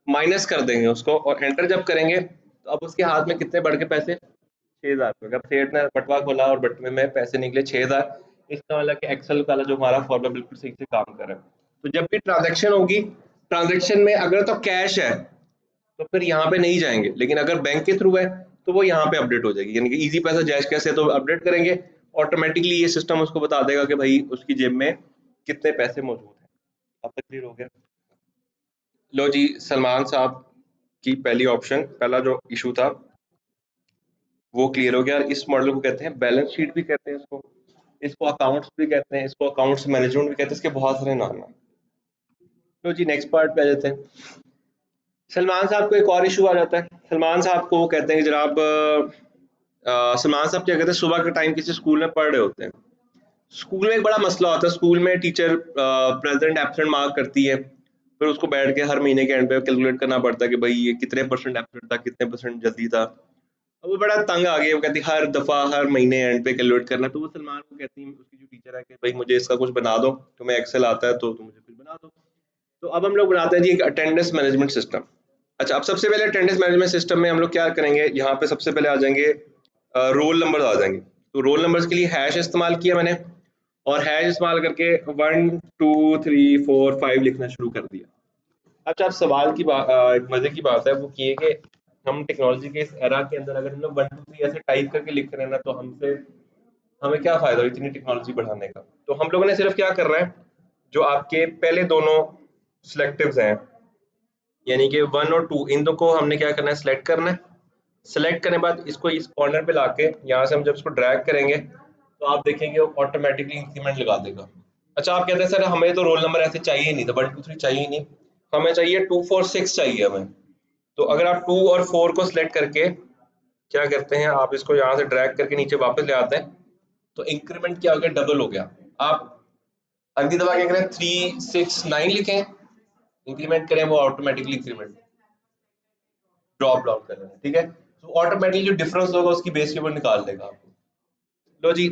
माइनस कर देंगे उसको, और एंटर जब करेंगे तो अब उसके हाथ में कितने बढ़ के पैसे, 6000 रुपये। अब सेठ ने बटवा खोला और बटवे में पैसे निकले 6000। इसका मतलब कि एक्सेल वाला जो हमारा फॉर्मूला बिल्कुल सही से काम कर रहा है। तो जब भी ट्रांजैक्शन होगी, ट्रांजैक्शन में अगर तो कैश है तो फिर यहाँ पे नहीं जाएंगे, लेकिन अगर बैंक के थ्रू है तो वो यहाँ पे अपडेट हो जाएगी, यानी कि इजी पैसा जैश कैसे तो अपडेट करेंगे, ऑटोमेटिकली ये सिस्टम उसको बता देगा कि भाई उसकी जेब में कितने पैसे मौजूद हैं। अब तक क्लियर हो गया। लो जी, सलमान साहब की पहली ऑप्शन, पहला जो इशू था वो क्लियर हो गया। इस मॉडल को कहते हैं बैलेंस शीट भी कहते हैं, इसको इसको अकाउंट्स भी कहते हैं, इसको अकाउंट्स मैनेजमेंट भी कहते हैं, इसके बहुत सारे नाम हैं। तो जी नेक्स्ट पार्ट पे आ जाते हैं। सलमान साहब को एक और इशू आ जाता है। सलमान साहब को वो कहते हैं कि जनाब सलमान साहब क्या कहते हैं, सुबह के टाइम किसी स्कूल में पढ़ रहे होते हैं। स्कूल में एक बड़ा मसला होता है, स्कूल में टीचर प्रेजेंट एब्सेंट मार्क करती है, फिर उसको बैठ के हर महीने के एंड पे कैलकुलेट करना पड़ता है कि भाई ये कितने परसेंट एब्सेंट था, कितने परसेंट जल्दी था। अब वो बड़ा तंग आ गया, वो कहती हर दफा हर महीने एंड पे कैलकुलेट करना। तो वो सलमान को कहती है, उसकी जो टीचर है, कि भाई मुझे इसका कुछ बना दो, तुम्हें एक्सेल आता है तो तुम मुझे कुछ बना दो। तो अब हम लोग बनाते हैं जी एक अटेंडेंस मैनेजमेंट सिस्टम। अच्छा, अब सबसे पहले अटेंडेंस मैनेजमेंट सिस्टम में हम लोग क्या करेंगे, यहाँ पे सबसे पहले आ जाएंगे रोल नंबर आ जाएंगे। तो रोल नंबर्स के लिए हैश इस्तेमाल किया मैंने, और हैश इस्तेमाल करके 1 2 3 4 5 लिखना शुरू कर दिया। अच्छा, अब सवाल की बात, एक मजे की बात है वो ये कि हम टेक्नोलॉजी के इस एरा के अंदर अगर हम लोग 1 2 3 ऐसे टाइप करके लिख रहे हैं ना, तो हमसे हमें क्या फायदा इतनी टेक्नोलॉजी बढ़ाने का। तो हम लोगों ने सिर्फ क्या कर रहा है, जो आपके पहले दोनों सिलेक्टिव्स हैं, यानी कि 1 और 2, इन दो को हमने क्या करना है, सिलेक्ट करना है। सिलेक्ट करने के बाद इसको इस कॉर्नर पे लाके यहाँ से हम जब इसको ड्रैग करेंगे तो आप देखेंगे वो ऑटोमेटिकली इंक्रीमेंट लगा देगा। अच्छा, आप कहते हैं सर हमें तो रोल नंबर ऐसे चाहिए ही नहीं था, 1 2 3 चाहिए ही नहीं, हमें चाहिए 2 4 6 चाहिए हमें। तो अगर आप 2 और 4 को सिलेक्ट करके क्या करते हैं, आप इसको यहाँ से ड्रैग करके नीचे वापस ले आते हैं, तो इंक्रीमेंट क्या हो गया, डबल हो गया। आप अगली दफा क्या करें, 3 6 9 लिखें, इंक्रीमेंट करें, वो ऑटोमेटिकली इंक्रीमेंट ड्रॉप डाउन कर रहे हैं, ठीक है। तो ऑटोमेटिकली जो डिफरेंस होगा उसकी बेस के ऊपर निकाल देगा आपको। लो जी,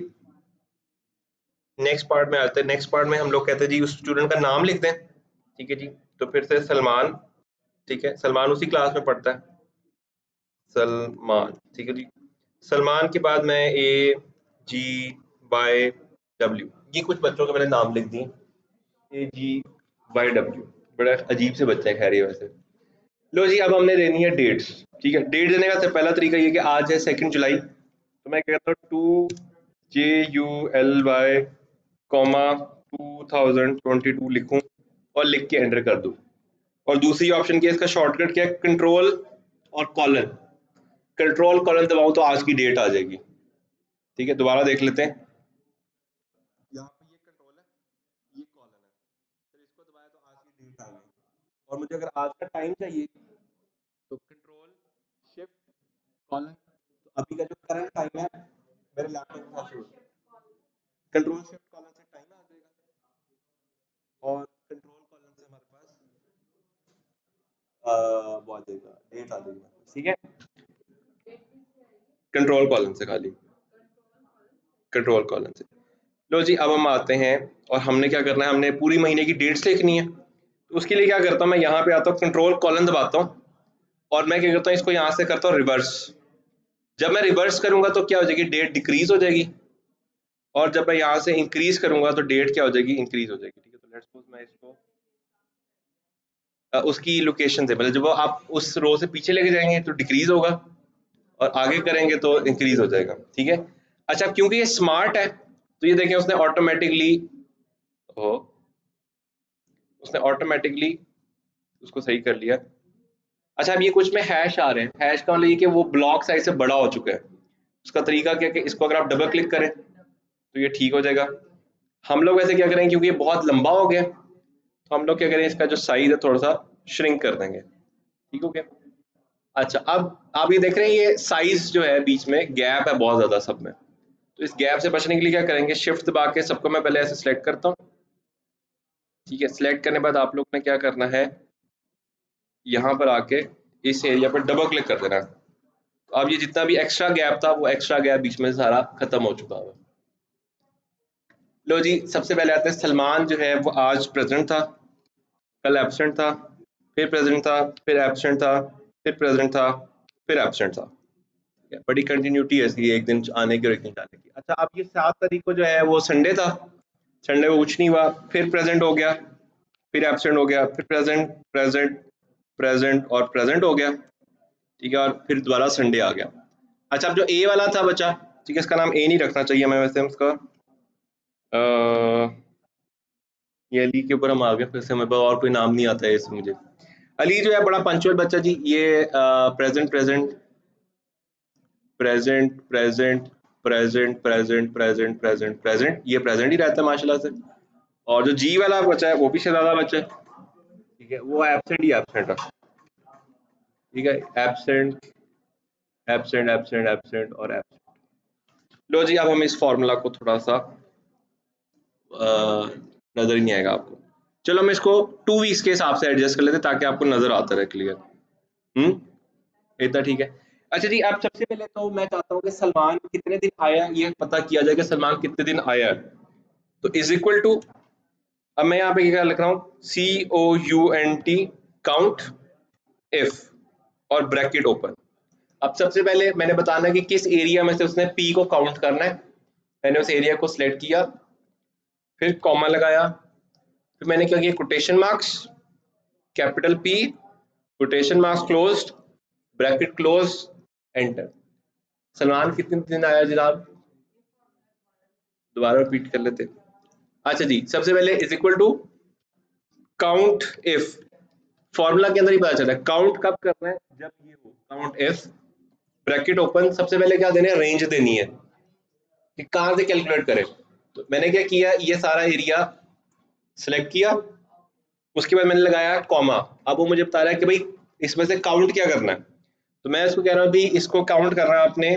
नेक्स्ट पार्ट में आते हैं। नेक्स्ट पार्ट में हम लोग कहते हैं जी उस स्टूडेंट का नाम लिख दें, ठीक है जी। तो फिर से सलमान, ठीक है, सलमान उसी क्लास में पढ़ता है, सलमान, ठीक है जी। सलमान के बाद मैं AGYW, ये कुछ बच्चों के मैंने नाम लिख दिए, AGYW, बड़ा अजीब से बच्चा है, खैर ये वैसे। लो जी, अब हमने देनी है डेट्स, ठीक है। डेट देने का पहला तरीका ये कि आज है 2 जुलाई, तो मैं कहता हूँ 2JULY, 2022 लिखूं और लिख के एंटर कर दूं। और दूसरी ऑप्शन की इसका शॉर्टकट क्या है, कंट्रोल और कॉलन, कंट्रोल कॉलन दबाऊं तो आज की डेट आ जाएगी। ठीक है, दोबारा देख लेते हैं। यहाँ पे ये कंट्रोल है, ये कॉलन है, फिर इसको दबाया तो आज की डेट आ गई। और मुझे अगर आज का टाइम चाहिए तो कंट्रोल शिफ्ट कॉलन, तो अभी का जो करंट टाइम है मेरे लैपटॉप के साथ शुरू, कंट्रोल शिफ्ट कॉलन से टाइम आ जाएगा और कंट्रोल कॉलन से हमारे पास वो आ जाएगा, डेट आ जाएगी। ठीक है, कंट्रोल कॉलन से, खाली कंट्रोल कॉलन से। लो जी, अब हम आते हैं और हमने क्या करना है, हमने पूरी महीने की डेट्स लिखनी है। तो उसके लिए क्या करता हूँ, मैं यहाँ पे आता हूँ, कंट्रोल कॉलन दबाता हूँ और मैं क्या करता हूँ, इसको यहाँ से करता हूँ रिवर्स। जब मैं रिवर्स करूंगा तो क्या हो जाएगी, डेट डिक्रीज हो जाएगी, और जब मैं यहाँ से इंक्रीज करूंगा तो डेट क्या हो जाएगी, इंक्रीज हो जाएगी। ठीक है, तो लेट्स सपोज मैं इसको उसकी लोकेशन से, मतलब जब आप उस रो से पीछे लेके जाएंगे तो डिक्रीज होगा और आगे करेंगे तो इंक्रीज हो जाएगा। ठीक है, अच्छा, क्योंकि ये स्मार्ट है तो ये देखें उसने ऑटोमेटिकली उसको सही कर लिया। अच्छा, अब ये कुछ में हैश आ रहे हैं, हैश का मतलब ये कि वो ब्लॉक साइज से बड़ा हो चुका है। उसका तरीका क्या है कि इसको अगर आप डबल क्लिक करें तो ये ठीक हो जाएगा। हम लोग ऐसे क्या करेंगे, क्योंकि ये बहुत लंबा हो गया तो हम लोग क्या करें, इसका जो साइज है थोड़ा सा श्रिंक कर देंगे। ठीक हो गया। अच्छा, अब आप ये देख रहे हैं ये साइज जो है बीच में गैप है बहुत ज्यादा सब में, तो इस गैप से बचने के लिए क्या करेंगे, शिफ्ट दबा के सबको मैं पहले ऐसे सिलेक्ट करता हूँ। ठीक है, सिलेक्ट करने के बाद आप लोग ने क्या करना है, यहाँ पर आके इस एरिया पर डबल क्लिक कर देना। तो अब ये जितना भी एक्स्ट्रा गैप था वो एक्स्ट्रा गैप बीच में सारा खत्म हो चुका है। लो जी, सबसे पहले आते हैं, सलमान जो है वो आज प्रेजेंट था, कल एब्सेंट था, फिर प्रेजेंट था, फिर एब्सेंट था, फिर प्रेजेंट था, फिर एब्सेंट था। बड़ी कंटिन्यूटी है इसकी, एक दिन आने की और एक दिन जाने की। अच्छा, अब ये 7 तारीख को जो है वो संडे था, संडे को कुछ नहीं हुआ, फिर प्रेजेंट हो गया, फिर एब्सेंट हो गया, फिर प्रेजेंट प्रेजेंट प्रेजेंट और प्रेजेंट हो गया। ठीक है, और फिर दोबारा संडे आ गया। अच्छा, अब जो ए वाला था बचा, ठीक है, इसका नाम ए नहीं रखना चाहिए हमें वैसे, उसका ये अली के ऊपर हम आ गए फिर से, मेरे पास और कोई नाम नहीं आता है इसमें मुझे। अली जो है बड़ा पंचुअल बच्चा जी, ये present present present present present present present present present, ये प्रेजेंट ही रहता है माशाल्लाह से। और जो जी वाला बच्चा है वो भी शहजादा बच्चा है। ठीक है, वो एब्सेंट ही एब्सेंट है। ठीक है, एब्सेंट एब्सेंट एब्सेंट एब्सेंट और एब्सेंट। लो जी, अब हम इस फॉर्मूला को थोड़ा सा नजर ही नहीं आएगा आपको, चलो हम इसको 2 वीक्स के हिसाब से एडजस्ट कर लेते हैं ताकि आपको नजर आता रहे क्लियर। इतना ठीक है। अच्छा जी, अब सबसे पहले तो मैं चाहता हूँ कि सलमान कितने दिन आया ये पता किया जाए कि सलमान कितने दिन आया है। तो इज इक्वल टू, अब मैं यहाँ पे क्या लिख रहा हूँ, COUNT काउंट इफ और ब्रैकेट ओपन। अब सबसे पहले मैंने बताना कि किस एरिया में से उसने पी को काउंट करना है। मैंने उस एरिया को सिलेक्ट किया, फिर कॉमा लगाया, फिर मैंने क्या किया, quotation marks, capital P, quotation marks closed, bracket close, enter. Salman कितने दिन आया जनाब, दोबारा रिपीट कर लेते। अच्छा जी, सबसे पहले is equal to count if, formula के अंदर ही पता चला काउंट कब करना है, जब ये हो काउंट इफ, ब्रैकेट ओपन, सबसे पहले क्या देना है, रेंज देनी है कि कहां से कैलकुलेट करें। तो मैंने क्या किया, ये सारा एरिया सिलेक्ट किया, उसके बाद मैंने लगाया कॉमा। अब वो मुझे बता रहा है कि भाई इसमें से काउंट क्या करना है, तो मैं इसको कह रहा हूँ भाई इसको काउंट करना है आपने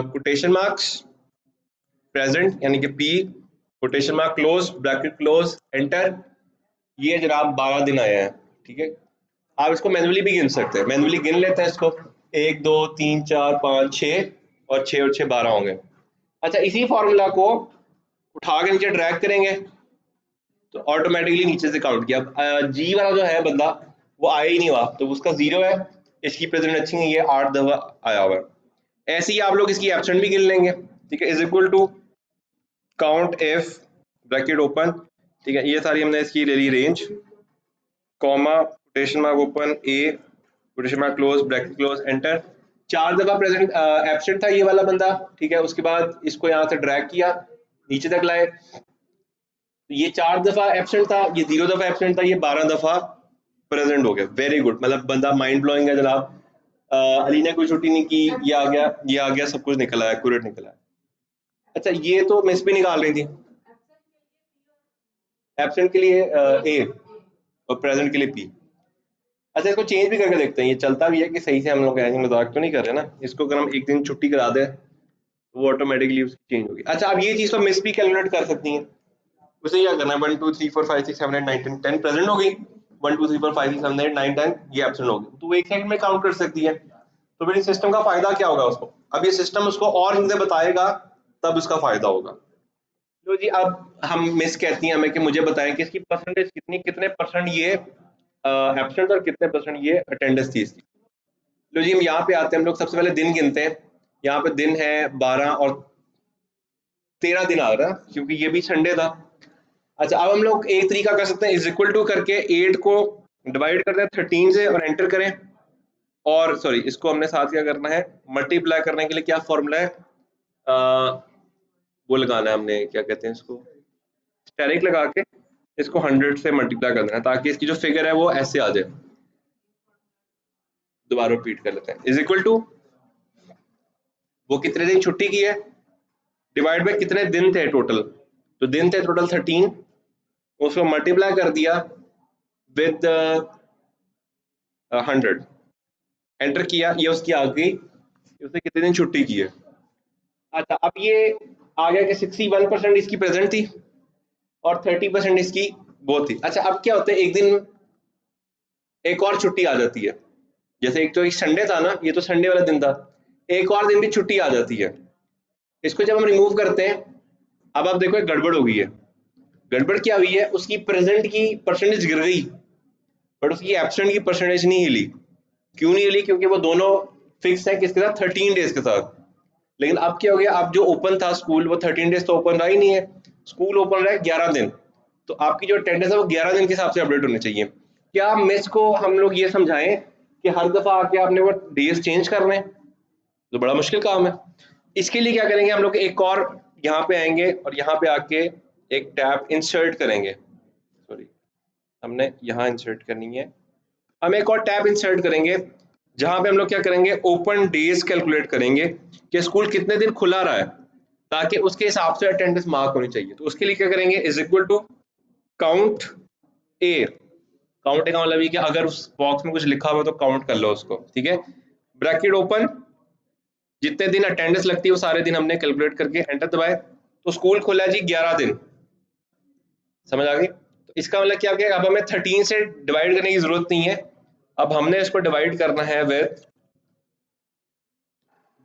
कोटेशन मार्क्स प्रेजेंट यानी कि P, quotation mark close, bracket close, enter. ये जनाब 12 दिन आए हैं। ठीक है, आप इसको मैन्युअली भी गिन सकते हैं, मैन्युअली गिन लेते हैं इसको, 1 2 3 4 5 6 और 6 और 6 12 होंगे। अच्छा, इसी फॉर्मूला को उठा के नीचे ड्रैग करेंगे तो ऑटोमेटिकली नीचे से काउंट किया। जी वाला जो है बंदा वो आया ही नहीं हुआ तो उसका 0 है, इसकी प्रेजेंट अच्छी है, ये 8 दफा आया हुआ है। ऐसे ही आप लोग इसकी एब्सेंट भी गिन लेंगे। ठीक है, is equal to count if, bracket open. ठीक है, ये सारी हमने इसकी ले ली range, comma, quotation mark open, A, quotation mark close, bracket close, enter. 4 दफा प्रेजेंट एब्सेंट था ये वाला बंदा। ठीक है, उसके बाद इसको यहाँ से ड्रैग किया, नीचे तक लाए, ये 4 दफा एब्सेंट था, ये 0 दफा एब्सेंट था, ये 12 दफा प्रेजेंट हो गया। वेरी गुड, मतलब बंदा माइंड ब्लोइंग है जनाब, अलीना कोई छुट्टी नहीं की, ये आ गया, ये आ गया, सब कुछ निकला है, एक्यूरेट निकला है। अच्छा ये तो मिस भी निकाल रही थी, एब्सेंट के लिए ए और प्रेजेंट के लिए पी। अच्छा इसको चेंज भी करके देखते हैं, ये चलता भी है कि सही से हम लोग ऐसे मजाक तो नहीं कर रहे ना। इसको अगर हम एक दिन छुट्टी करा दें तो वो ऑटोमेटिकली उसकी चेंज होगी। अच्छा अब ये चीज तो मिस भी कैलकुलेट कर सकती हैं। उसे क्या करना है, 1 2 3 4 5 6 7 8 9 10 10 प्रेजेंट हो गई, 1 2 3 4 5 6 7 8 9 10 ये एब्सेंट हो गई, तो वो एक सेकंड में काउंट कर सकती है। तो फिर इस सिस्टम का फायदा क्या होगा उसको, अब ये सिस्टम उसको और चीजें बताएगा तब उसका फायदा होगा। लो जी अब हम मिस कहती हैं हमें कि मुझे बताएं कि इसकी परसेंटेज कितनी, कितने परसेंट ये एब्सेंट और कितने परसेंट ये अटेंडेंस थी इसकी। लो जी हम यहाँ पे आते हैं, हम लोग सबसे पहले दिन गिनते हैं। यहाँ पे दिन है 12 और 13 दिन आ रहा है क्योंकि ये भी संडे था। अच्छा अब हम लोग एक तरीका कर सकते हैं, इज इक्वल टू करके 8 को डिवाइड कर दें 13 से और एंटर करें। और सॉरी इसको हमने साथ क्या करना है, मल्टीप्लाई करने के लिए क्या फॉर्मूला है, वो लगाना है हमने, क्या कहते हैं इसको, स्टेरिक लगा के इसको 100 से मल्टीप्लाई कर देना है ताकि इसकी जो फिगर है वो ऐसे आ जाए। दोबारा रिपीट कर लेते हैं, इज इक्वल टू वो कितने दिन छुट्टी की है डिवाइड बाय कितने दिन थे टोटल, तो दिन थे टोटल 13, उसको मल्टीप्लाई कर दिया विद 100, एंटर किया, ये उसकी आ गई उसने कितने दिन छुट्टी की है। अच्छा अब ये आ गया कि 61% इसकी प्रेजेंट थी और 30% इसकी वो थी। अच्छा अब क्या होता है, एक दिन एक और छुट्टी आ जाती है, जैसे एक तो एक संडे था ना, ये तो संडे वाला दिन था, एक और दिन भी छुट्टी आ जाती है। इसको जब हम रिमूव करते हैं, अब आप देखो एक गड़बड़ हो गई है। गड़बड़ क्या हुई है, उसकी प्रेजेंट की परसेंटेज गिर गई बट उसकी एब्सेंट की परसेंटेज नहीं हिली। क्यों नहीं हिली, क्योंकि वो दोनों फिक्स है किसके साथ, 13 डेज के साथ। लेकिन अब क्या हो गया, अब जो ओपन था स्कूल वो 13 डेज तो ओपन रहा ही नहीं है, स्कूल ओपन रहा है 11 दिन, तो आपकी जो अटेंडेंस है वो 11 दिन के हिसाब से अपडेट होनी चाहिए। क्या मिस को हम लोग ये समझाएं कि हर दफा आके आपने वो डेज चेंज करने हैं, तो बड़ा मुश्किल काम है। इसके लिए क्या करेंगे, हम लोग एक और यहाँ पे आएंगे और यहाँ पे आके एक टैब इंसर्ट करेंगे, सॉरी हमने यहाँ इंसर्ट करनी है, हम एक और टैब इंसर्ट करेंगे जहां पे हम लोग क्या करेंगे, ओपन डेज कैलकुलेट करेंगे कि स्कूल कितने दिन खुला रहा है ताकि उसके हिसाब से अटेंडेंस मार्क होनी चाहिए। तो उसके लिए क्या करेंगे, is equal to count A, count A का मतलब ये कि अगर उस बॉक्स में कुछ लिखा हुआ तो काउंट कर लो उसको, ठीक है, ब्रैकेट ओपन, जितने दिन अटेंडेंस लगती है वो सारे दिन हमने कैलकुलेट करके एंटर दबाए, तो स्कूल खुला है जी 11 दिन, समझ आ गई। तो इसका मतलब क्या क्या, अब हमें 13 से डिवाइड करने की जरूरत नहीं है, अब हमने इसको डिवाइड करना है विद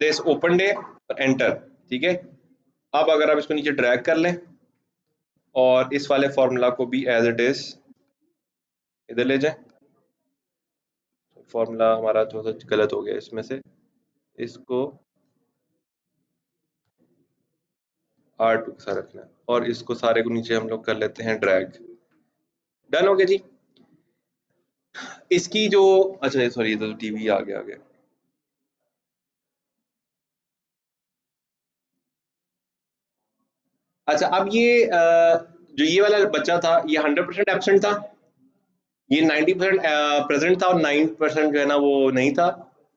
दिस ओपन डे और एंटर, ठीक है। अब अगर आप इसको नीचे ड्रैग कर लें और इस वाले फॉर्मूला को भी एज इट इज इधर ले जाए, फॉर्मूला हमारा थोड़ा सा गलत हो गया इसमें से, इसको R2 के साथ रखना है और इसको सारे को नीचे हम लोग कर लेते हैं ड्रैग। डन हो गया जी। इसकी जो, अच्छा सॉरी तो टीवी आ गया आगे। अच्छा अब ये जो ये वाला बच्चा था ये 100% एब्सेंट था, ये 90% प्रेजेंट था और 9% जो है ना वो नहीं था,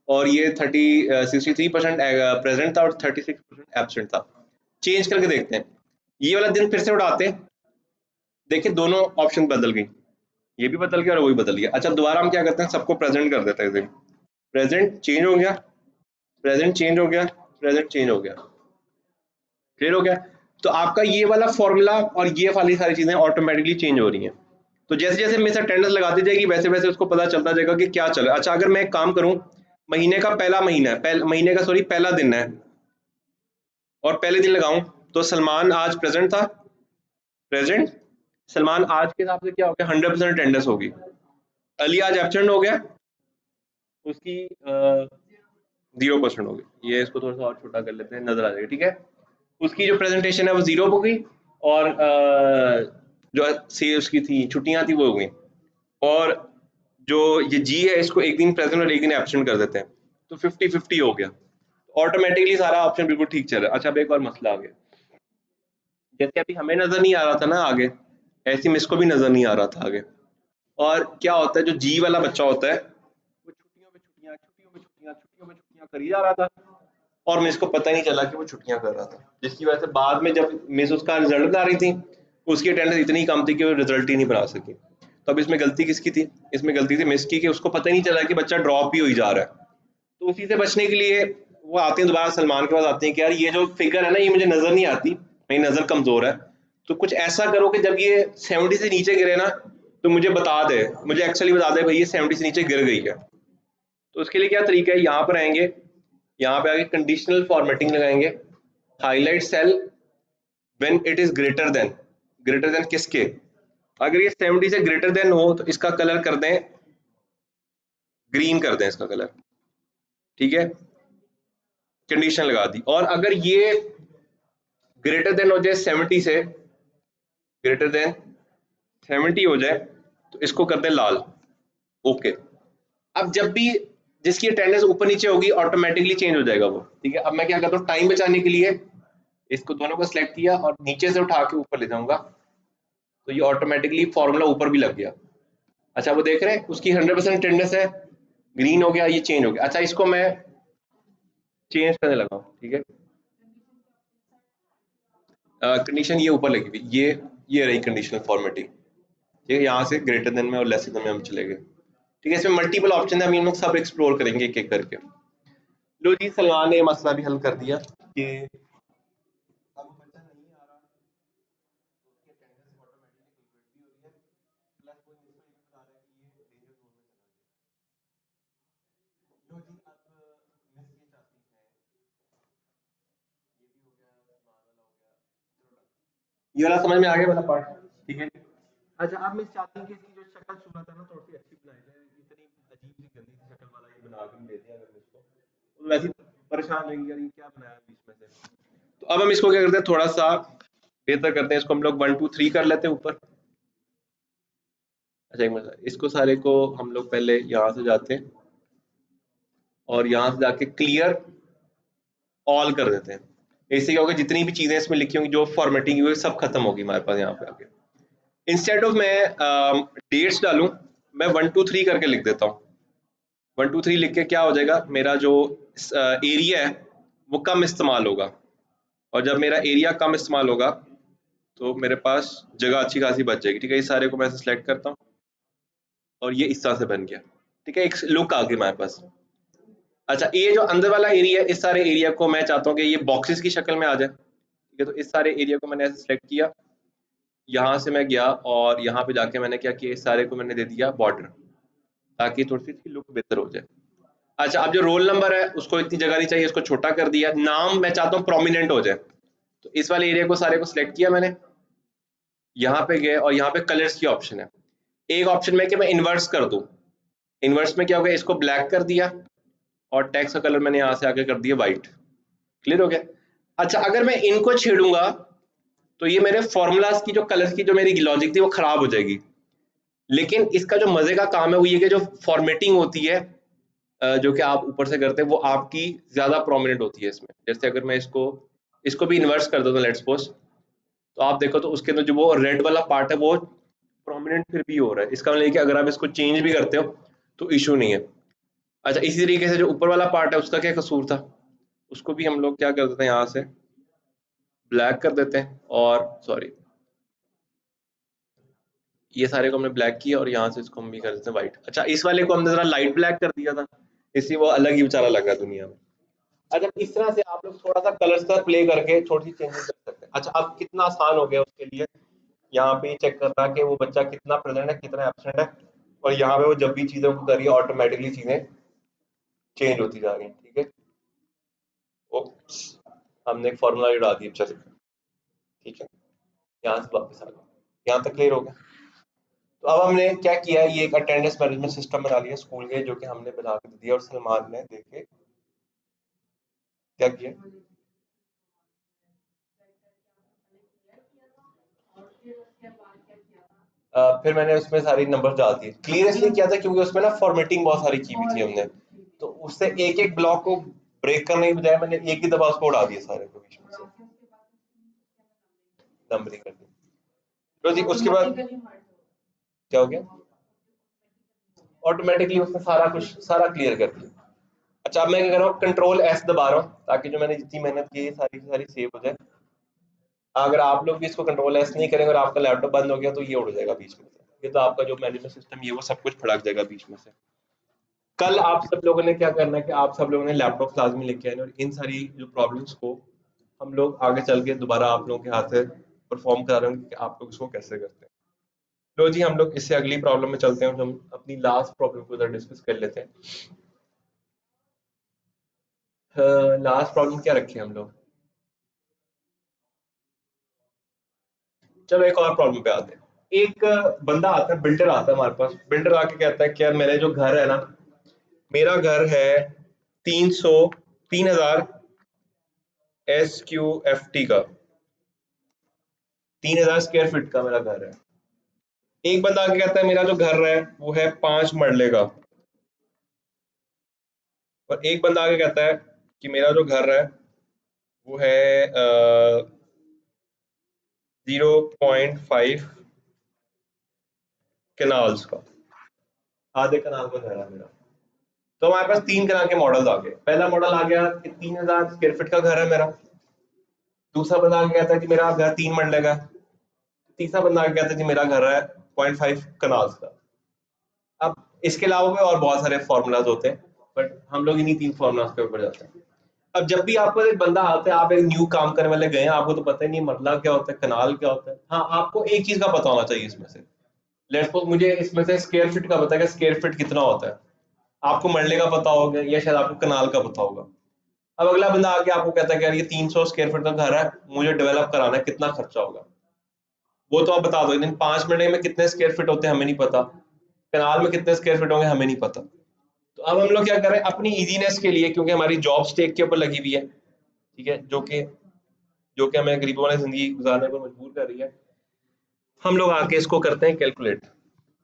और ये 63% प्रेजेंट था और 36% एब्सेंट था। चेंज करके देखते हैं, ये वाला दिन फिर से उड़ाते हैं, देखिए दोनों ऑप्शन बदल गई, ये भी बदल गया और वो भी बदल गया। अच्छा दोबारा हम क्या करते हैं, सबको प्रेजेंट कर देते हैं दिन, प्रेजेंट चेंज हो गया, प्रेजेंट चेंज हो गया, प्रेजेंट चेंज हो गया, क्लियर हो गया। तो आपका ये वाला फॉर्मूला और ये वाली सारी चीजें ऑटोमेटिकली चेंज हो रही हैं। तो जैसे जैसे मिस अटेंडेंस लगाती जाएगी वैसे वैसे उसको पता चलता जाएगा कि क्या चल रहा है। अच्छा अगर मैं एक काम करूं, महीने का पहला महीना है, महीने का सॉरी पहला दिन है और पहले दिन लगाऊं, तो सलमान आज प्रेजेंट था, प्रेजेंट, सलमान आज के हिसाब से क्या हो गया, 100% अटेंडेंस होगी। अली आज एब्सेंट हो गया, उसकी 0% हो गई, ये इसको थोड़ा सा और छोटा कर लेते हैं, नजर आ जाएगा, ठीक है। उसकी जो प्रेजेंटेशन है वो 0 हो गई और जो सी उसकी थी छुट्टियां थी वो हो गई, और जो ये जी है इसको एक दिन प्रेजेंट और एक दिन एब्सेंट कर देते हैं, तो 50-50 हो गया, ऑटोमेटिकली सारा ऑप्शन बिल्कुल ठीक चल रहा है। अच्छा अब एक और मसला आ गया, जैसे अभी हमें नजर नहीं आ रहा था ना आगे, ऐसी मिस को भी नजर नहीं आ रहा था आगे। और क्या होता है, जो जी वाला बच्चा होता है वो छुट्टियों में छुट्टियां, छुट्टियां कर ही जा रहा था और मिस को पता ही नहीं चला कि वो छुट्टियां कर रहा था, जिसकी वजह से बाद में जब मिस उसका रिजल्ट बना रही थी, उसकी अटेंडेंस इतनी कम थी कि वो रिजल्ट ही नहीं बना सकी। तो अब इसमें गलती किसकी थी? इसमें गलती थी मिस की कि उसको पता ही नहीं चला कि बच्चा ड्रॉप ही हो ही जा रहा है। तो उसी से बचने के लिए वो आती हैं दोबारा सलमान के पास आती हैं कि यार ये जो फिगर है ना ये मुझे नजर नहीं आती, मेरी नजर कमजोर है, तो कुछ ऐसा करो कि जब ये 70 से नीचे गिरे ना तो मुझे बता दे, मुझे एक्चुअली बता दे भाई ये 70 से नीचे गिर गई है। तो उसके लिए क्या तरीका है, यहाँ पर आएंगे, यहाँ पे आगे कंडीशनल फॉर्मेटिंग लगाएंगे, highlight cell when it is greater than किसके, अगर ये 70 से ग्रेटर देन हो तो इसका कलर कर दें ग्रीन, कर दें इसका कलर, ठीक है, कंडीशन लगा दी। और अगर ये ग्रेटर देन हो जाए 70 से, ग्रेटर देन 70 हो जाए तो इसको कर दें लाल, ओके। अब जब भी जिसकी अटेंडेंस ऊपर नीचे होगी ऑटोमेटिकली चेंज हो जाएगा वो, ठीक है। अब मैं क्या करता हूँ, टाइम बचाने के लिए इसको दोनों को सिलेक्ट किया और नीचे से उठा के ऊपर ले जाऊंगा, तो ये ऑटोमेटिकली फॉर्मूला ऊपर भी लग गया। अच्छा वो देख रहे हैं उसकी 100% अटेंडेंस है, ग्रीन हो गया, ये चेंज हो गया। अच्छा इसको मैं चेंज करने लगा हूँ, ठीक है, कंडीशन ये ऊपर लगी हुई, ये रही कंडीशनल फॉर्मेटिंग, ठीक है। यहाँ से ग्रेटर देन में और लेसर देन में हम चले गए, ठीक है। इसमें मल्टीपल ऑप्शन है, हम इन लोग सब एक्सप्लोर करेंगे एक एक करके। लो जी, सलमान ने मसला भी हल कर दिया कि अब बच्चा नहीं आ रहा, तो उसकी अटेंडेंस ऑटोमेटिकली कैलकुलेट भी हो रही है, प्लस कोई इसको ये भी बता रहा है कि ये डेंजर जोन में चला गया। लो जी, अब मिस ये चाहती है, ये भी हो गया, सलमान वाला हो गया, चलो डन, ये वाला समझ में आ गया वाला पार्ट, ठीक है। अच्छा अब मिस चाहती हैं कि इसकी जो शक्ल सूरत है ना थोड़ी सी अच्छी बनाई जाए, इतनी अजीब सी गंदी सी शक्ल वाला ये बना के दे दिया अगर मिस को, तो वैसे ही परेशान रहेगी यार ये क्या बनाया बीच में से। तो अब हम इसको क्या करते हैं, थोड़ा सा बेहतर करते हैं, इसको हम लोग 1 2 3 कर लेते हैं ऊपर। अच्छा एक मिनट, इसको सारे को हम लोग पहले यहाँ से जाते हैं और यहाँ से जाके क्लियर ऑल कर देते हैं। इससे क्या होगा, जितनी भी चीजें इसमें लिखी होंगी जो फॉर्मेटिंग हुई सब खत्म होगी हमारे पास यहाँ पे आके। इंस्टेड ऑफ मैं डेट्स डालूं, मैं 1 2 3 करके लिख देता हूँ। 1 2 3 लिख के क्या हो जाएगा, मेरा जो एरिया है वो कम इस्तेमाल होगा, और जब मेरा एरिया कम इस्तेमाल होगा तो मेरे पास जगह अच्छी खासी बच जाएगी, ठीक है। इस सारे को मैं सिलेक्ट करता हूँ और ये इस तरह से बन गया, ठीक है, एक लुक आ गई हमारे पास। अच्छा ये जो अंदर वाला एरिया है, इस सारे एरिया को मैं चाहता हूँ कि ये बॉक्सेस की शक्ल में आ जाए, ठीक है। तो इस सारे एरिया को मैंने ऐसे सिलेक्ट किया, यहाँ से मैं गया और यहाँ पे जाके मैंने क्या किया, इस सारे को मैंने दे दिया बॉर्डर, ताकि थोड़ी सी इसकी लुक बेहतर हो जाए। अच्छा अब जो रोल नंबर है उसको इतनी जगह नहीं चाहिए, उसको छोटा कर दिया। नाम मैं चाहता हूँ प्रोमिनेंट हो जाए, तो इस वाले एरिया को सारे को सिलेक्ट किया मैंने, यहाँ पे गए और यहाँ पे कलर्स की ऑप्शन है। एक ऑप्शन में कि मैं इन्वर्स कर दूं, इन्वर्स में क्या हो गया, इसको ब्लैक कर दिया और टेक्स्ट का कलर मैंने यहाँ से आगे कर दिया व्हाइट, क्लियर हो गया। अच्छा अगर मैं इनको छेड़ूंगा तो ये मेरे फॉर्मूलाज की जो कलर की जो मेरी लॉजिक थी वो खराब हो जाएगी। लेकिन इसका जो मजे का काम है वो ये कि जो फॉर्मेटिंग होती है जो कि आप ऊपर से करते हैं वो आपकी ज्यादा प्रोमिनेंट होती है इसमें। जैसे अगर मैं इसको इसको भी इन्वर्स कर देता हूँ लेट्स सपोज, तो आप देखो तो उसके अंदर जो वो रेड वाला पार्ट है वो प्रोमिनेंट फिर भी हो रहा है। इसका मतलब कि अगर आप इसको चेंज भी करते हो तो इशू नहीं है। अच्छा इसी तरीके से जो ऊपर वाला पार्ट है उसका क्या कसूर था, उसको भी हम लोग क्या कर देते हैं, यहाँ से ब्लैक कर देते हैं, और सॉरी ये सारे को हमने ब्लैक किया और यहाँ से इसको हम भी कर देते हैं व्हाइट। अच्छा इस वाले को हमने जरा लाइट ब्लैक कर दिया था, इसलिए वो अलग ही बेचारा लगा दुनिया में। अच्छा इस तरह से आप लोग थोड़ा सा कलर्स का प्ले करके थोड़ी सी चेंजेस कर सकते हैं। अच्छा अब कितना आसान हो गया उसके लिए, यहाँ पे चेक कर रहा है कि वो बच्चा कितना प्रेजेंट है कितना एब्सेंट है, और यहाँ पे वो जब भी चीजें को करिए ऑटोमेटिकली चीजें चेंज होती जा रही हैं, ठीक है। ओप्स, हमने एक फॉर्मूला उड़ा दिया, चलो ठीक है, यहाँ से वापस आ गया, यहाँ तक क्लियर हो गया। तो अब हमने क्या किया, ये एक अटेंडेंस मैनेजमेंट सिस्टम बना लिया स्कूल के, जो कि हमने बना के दिया, और सलमान ने देखे क्या किया, फिर मैंने उसमें सारी नंबर डाल दिए। क्लियर इसलिए किया था क्योंकि उसमें ना फॉर्मेटिंग बहुत सारी की हुई थी हमने, तो उससे एक एक ब्लॉक को ब्रेक करने की बजाय मैंने एक ही दफा उसको उड़ा दिया सारे को बीच में से, नंबरिंग कर दी। तो जी उसके बाद क्या हो गया, ऑटोमेटिकली उसने सारा कुछ सारा क्लियर कर दिया। अच्छा अब मैं क्या कर रहा हूँ, कंट्रोल एस दबा रहा हूँ ताकि जो मैंने जितनी मेहनत की है सारी की सारी सेव हो जाए। अगर आप लोग भी इसको कंट्रोल एस नहीं करेंगे और आपका लैपटॉप बंद हो गया तो ये उड़ जाएगा बीच में से, ये तो आपका जो मैनेजमेंट सिस्टम ये वो सब कुछ फड़क जाएगा बीच में से। कल आप सब लोगों ने क्या करना है कि आप सब लोगों ने लैपटॉप लाजमी लेके आए और इन सारी जो प्रॉब्लम्स को हम लोग आगे चल के दोबारा आप लोगों के हाथ से परफॉर्म करा रहे हैं कि आप लोग इसको कैसे करते हैं। लो जी हम लोग इससे अगली प्रॉब्लम में चलते हैं, हम अपनी लास्ट प्रॉब्लम को उधर डिस्कस कर लेते हैं। लास्ट प्रॉब्लम क्या रखे हम लोग, चलो एक और प्रॉब्लम पे आते हैं। एक बंदा आता है, बिल्डर आता है हमारे पास, बिल्डर आके कहता है कि यार मेरे जो घर है ना, मेरा घर है 3000 SQFT का, 3000 स्क्वायर फीट का मेरा घर है। एक बंदा आके कहता है मेरा जो घर है वो है 5 मरले का, और एक बंदा आके कहता है कि मेरा जो घर है वो है 0.5 कैनाल्स का, आधे कनाल का घर है मेरा। तो हमारे पास 3 तरह के मॉडल आ गए। पहला मॉडल आ गया कि 3000 स्क्वायर फीट का घर है मेरा, दूसरा बंदा आके कहता है कि मेरा घर 3 मरले का, तीसरा बंदा आके कहता है कि मेरा घर है 0.5 कनाल्स का। अब इसके अलावा भी और बहुत सारे फॉर्मूलाज होते हैं, बट हम लोग इन्हीं 3 फॉर्मूलाज के ऊपर जाते हैं। अब जब भी आपको एक बंदा आता है, आप एक न्यू काम करने वाले गए हैं, आपको तो पता ही नहीं मरला क्या होता है, कनाल क्या होता है। हाँ आपको एक चीज का पता होना चाहिए इसमें से, लेट्स सपोज मुझे इसमें से स्क्वायर फीट का पता है कि स्क्वायर फीट कितना होता है, आपको मरले का पता होगा या शायद आपको कनाल का पता होगा। अब अगला बंदा आके आपको कहता है कि यार ये 300 स्क्वायर फीट का घर है, मुझे डेवलप कराना है, कितना खर्चा होगा। वो तो आप बता दो, लेकिन 5 मरले में कितने स्क्वायर फीट होते हैं हमें नहीं पता, कनाल में कितने स्क्वायर फीट होंगे हमें नहीं पता। तो अब हम लोग क्या कर रहे हैं अपनी इजीनेस के लिए, क्योंकि हमारी जॉब स्टेक के ऊपर लगी हुई है, ठीक है, जो कि हमें गरीबों वाली जिंदगी गुजारने पर मजबूर कर रही है, हम लोग आके इसको करते हैं कैलकुलेट।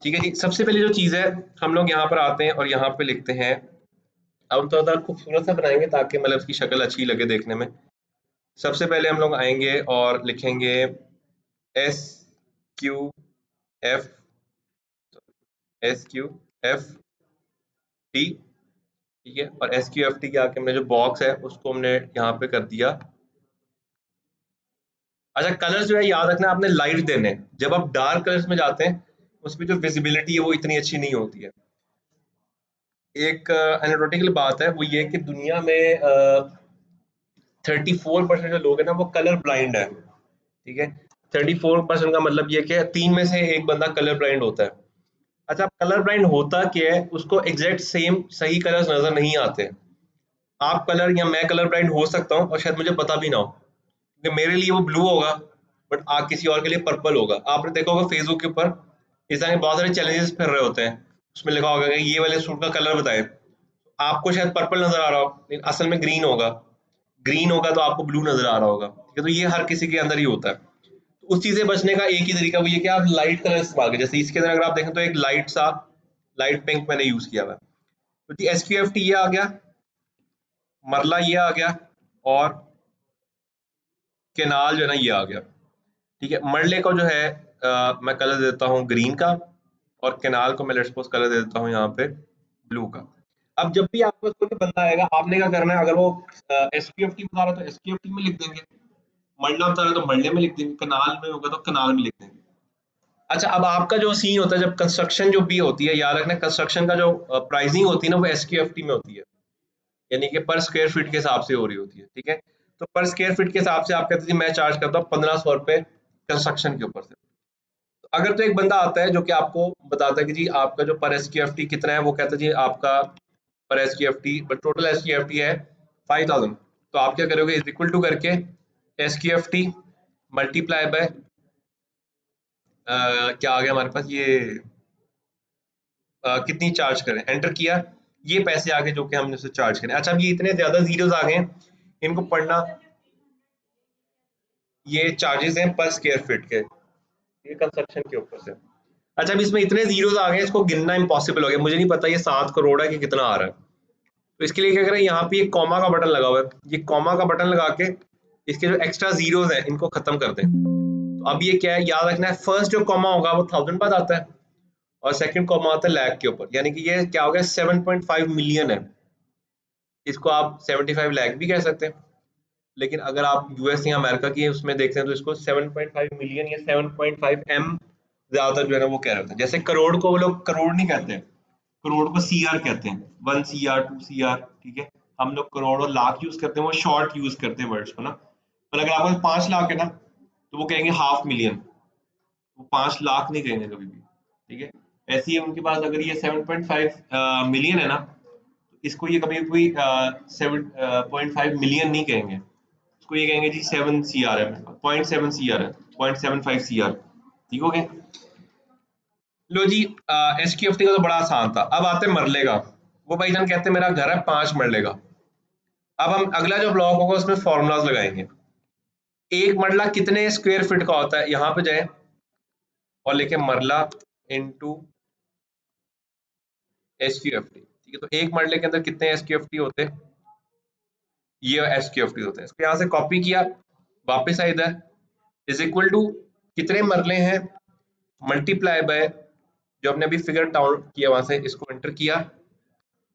ठीक है जी, सबसे पहले जो चीज है, हम लोग यहाँ पर आते हैं और यहाँ पे लिखते हैं, अब थोड़ा सा खूबसूरत सा बनाएंगे ताकि मतलब उसकी शक्ल अच्छी लगे देखने में। सबसे पहले हम लोग आएंगे और लिखेंगे SQF, SQFT, ठीक है, और SQFT के आके हमने जो बॉक्स है उसको हमने यहाँ पे कर दिया। अच्छा कलर्स जो है याद रखना आपने लाइट देने हैं। जब आप डार्क कलर्स में जाते हैं उसमें जो विजिबिलिटी है वो इतनी अच्छी नहीं होती है। एक एनेक्डोटिकल बात है, वो ये कि दुनिया में 34% जो लोग हैं ना वो कलर ब्लाइंड है, ठीक है। 34% का मतलब ये कि 3 में से 1 बंदा कलर ब्लाइंड होता है। अच्छा कलर ब्लाइंड होता क्या है, उसको एग्जैक्ट सेम सही कलर्स नजर नहीं आते। आप कलर या मैं कलर ब्लाइंड हो सकता हूँ और शायद मुझे पता भी ना हो, क्योंकि मेरे लिए वो ब्लू होगा बट आ किसी और के लिए पर्पल होगा। आपने देखा होगा फेसबुक के ऊपर इस तरह के बहुत सारे चैलेंजेस फिर रहे होते हैं, उसमें लिखा होगा कि ये वाले सूट का कलर बताएं, आपको शायद पर्पल नजर आ रहा हो लेकिन असल में ग्रीन होगा, ग्रीन होगा तो आपको ब्लू नजर आ रहा होगा, ठीक है। तो ये हर किसी के अंदर ही होता है। तो उस चीज से बचने का एक ही तरीका वो ये कि आप लाइट कलर इस्तेमाल करें। जैसे इसके अंदर अगर आप देखें तो एक लाइट सा लाइट पिंक मैंने यूज किया हुआ है, तो जी SQFT ये आ गया, मरला ये आ गया, और केनाल जो है ना ये आ गया, ठीक है। मरले को जो है मैं कलर दे देता हूँ ग्रीन का, और केनाल को मैं लेट्स सपोज कलर दे देता हूँ यहाँ पे ब्लू का। अब जब भी आपको कोई बंदा आएगा आपने क्या करना है, अगर वो SQFT बता रहा है तो SQFT में लिख देंगे, मरला बता रहा है तो मरले में लिख देंगे, कनाल में होगा तो कनाल में लिख देंगे। अच्छा अब आपका जो सीन होता है जब कंस्ट्रक्शन जो भी होती है, याद रखना कंस्ट्रक्शन का जो प्राइसिंग होती है ना वो SQFT में होती है, यानी कि पर स्क्वायर फीट के हिसाब से हो रही होती है, ठीक है। तो पर स्क्वायर फीट के हिसाब से आप कहते हैं मैं चार्ज करता हूँ 1500 रुपए कंस्ट्रक्शन के ऊपर से। तो अगर तो एक बंदा आता है जो कि आपको बताता है कि जी आपका जो पर SQFT कितना है, वो कहता है जी आपका पर SQFT बट टोटल SQFT है 5000, तो आप क्या करोगे इज इक्वल टू करके SQFT मल्टीप्लाई बाय क्या आ गया हमारे पास ये कितनी चार्ज करें, एंटर किया, ये पैसे आ गए जो कि हमने उसे चार्ज करें। अच्छा अब ये इतने ज्यादा जीरोस आ गए, इनको पढ़ना, ये चार्जेस हैं पर स्क्वायर फीट के, ये कंस्ट्रक्शन के ऊपर से। अच्छा अब इसमें इतने जीरोस आ गए इसको गिनना इम्पॉसिबल हो गया, मुझे नहीं पता ये 7 करोड़ है कि कितना आ रहा है। तो इसके लिए क्या करें, यहाँ पे एक कॉमा का बटन लगा हुआ है, ये कॉमा का बटन लगा के इसके जो एक्स्ट्रा जीरोस हैं इनको खत्म कर दें। तो अब ये क्या है याद रखना है, फर्स्ट जो कॉमा होगा वो 1000 बाद आता है और सेकंड कॉमा आता है लाख के ऊपर, यानी कि ये क्या हो गया 7.5 मिलियन है। इसको आप 75 लाख भी कह सकते हैं, लेकिन अगर आप यूएस या अमेरिका की उसमें देखते हैं तो इसको 7.5 मिलियन या 7.5 एम ज्यादातर जो है ना वो कह रहे होते हैं। जैसे करोड़ को वो लोग करोड़ नहीं कहते हैं, करोड़ को सीआर कहते हैं, 1 CR 2 CR, ठीक है। हम लोग करोड़ और लाख यूज करते हैं, वो शॉर्ट यूज करते हैं वर्ड्स को ना। पर अगर आपके पास 5 लाख है ना तो वो कहेंगे हाफ मिलियन, वो 5 लाख नहीं कहेंगे कभी भी, ठीक है। ऐसे ही उनके पास अगर ये 7.5 मिलियन है ना, तो इसको ये कभी कोई 7.5 मिलियन नहीं कहेंगे, इसको ये कहेंगे जी 7 CR है, 0.7 CR है, 0.75 CR, ठीक हो गया। लो जी, SQFT का तो बड़ा आसान था। अब आते हैं मरले का। वो भाईजान कहते हैं मेरा घर है 5 मरले का। अब हम अगला जो ब्लॉक होगा उसमें फॉर्मूलाज लगाएंगे। एक मरला कितने स्क्वायर फीट का होता है, यहाँ पे जाए और लिखे मरला इनटू SQFT, ठीक है। तो एक मरले के अंदर कितने SQFT होते हैं, ये SQFT होते हैं। इसको यहाँ से कॉपी किया, वापस आया इधर, इज इक्वल टू कितने मरले हैं मल्टीप्लाई बाय जो हमने अभी फिगर डाउन किया वहां से, इसको एंटर किया।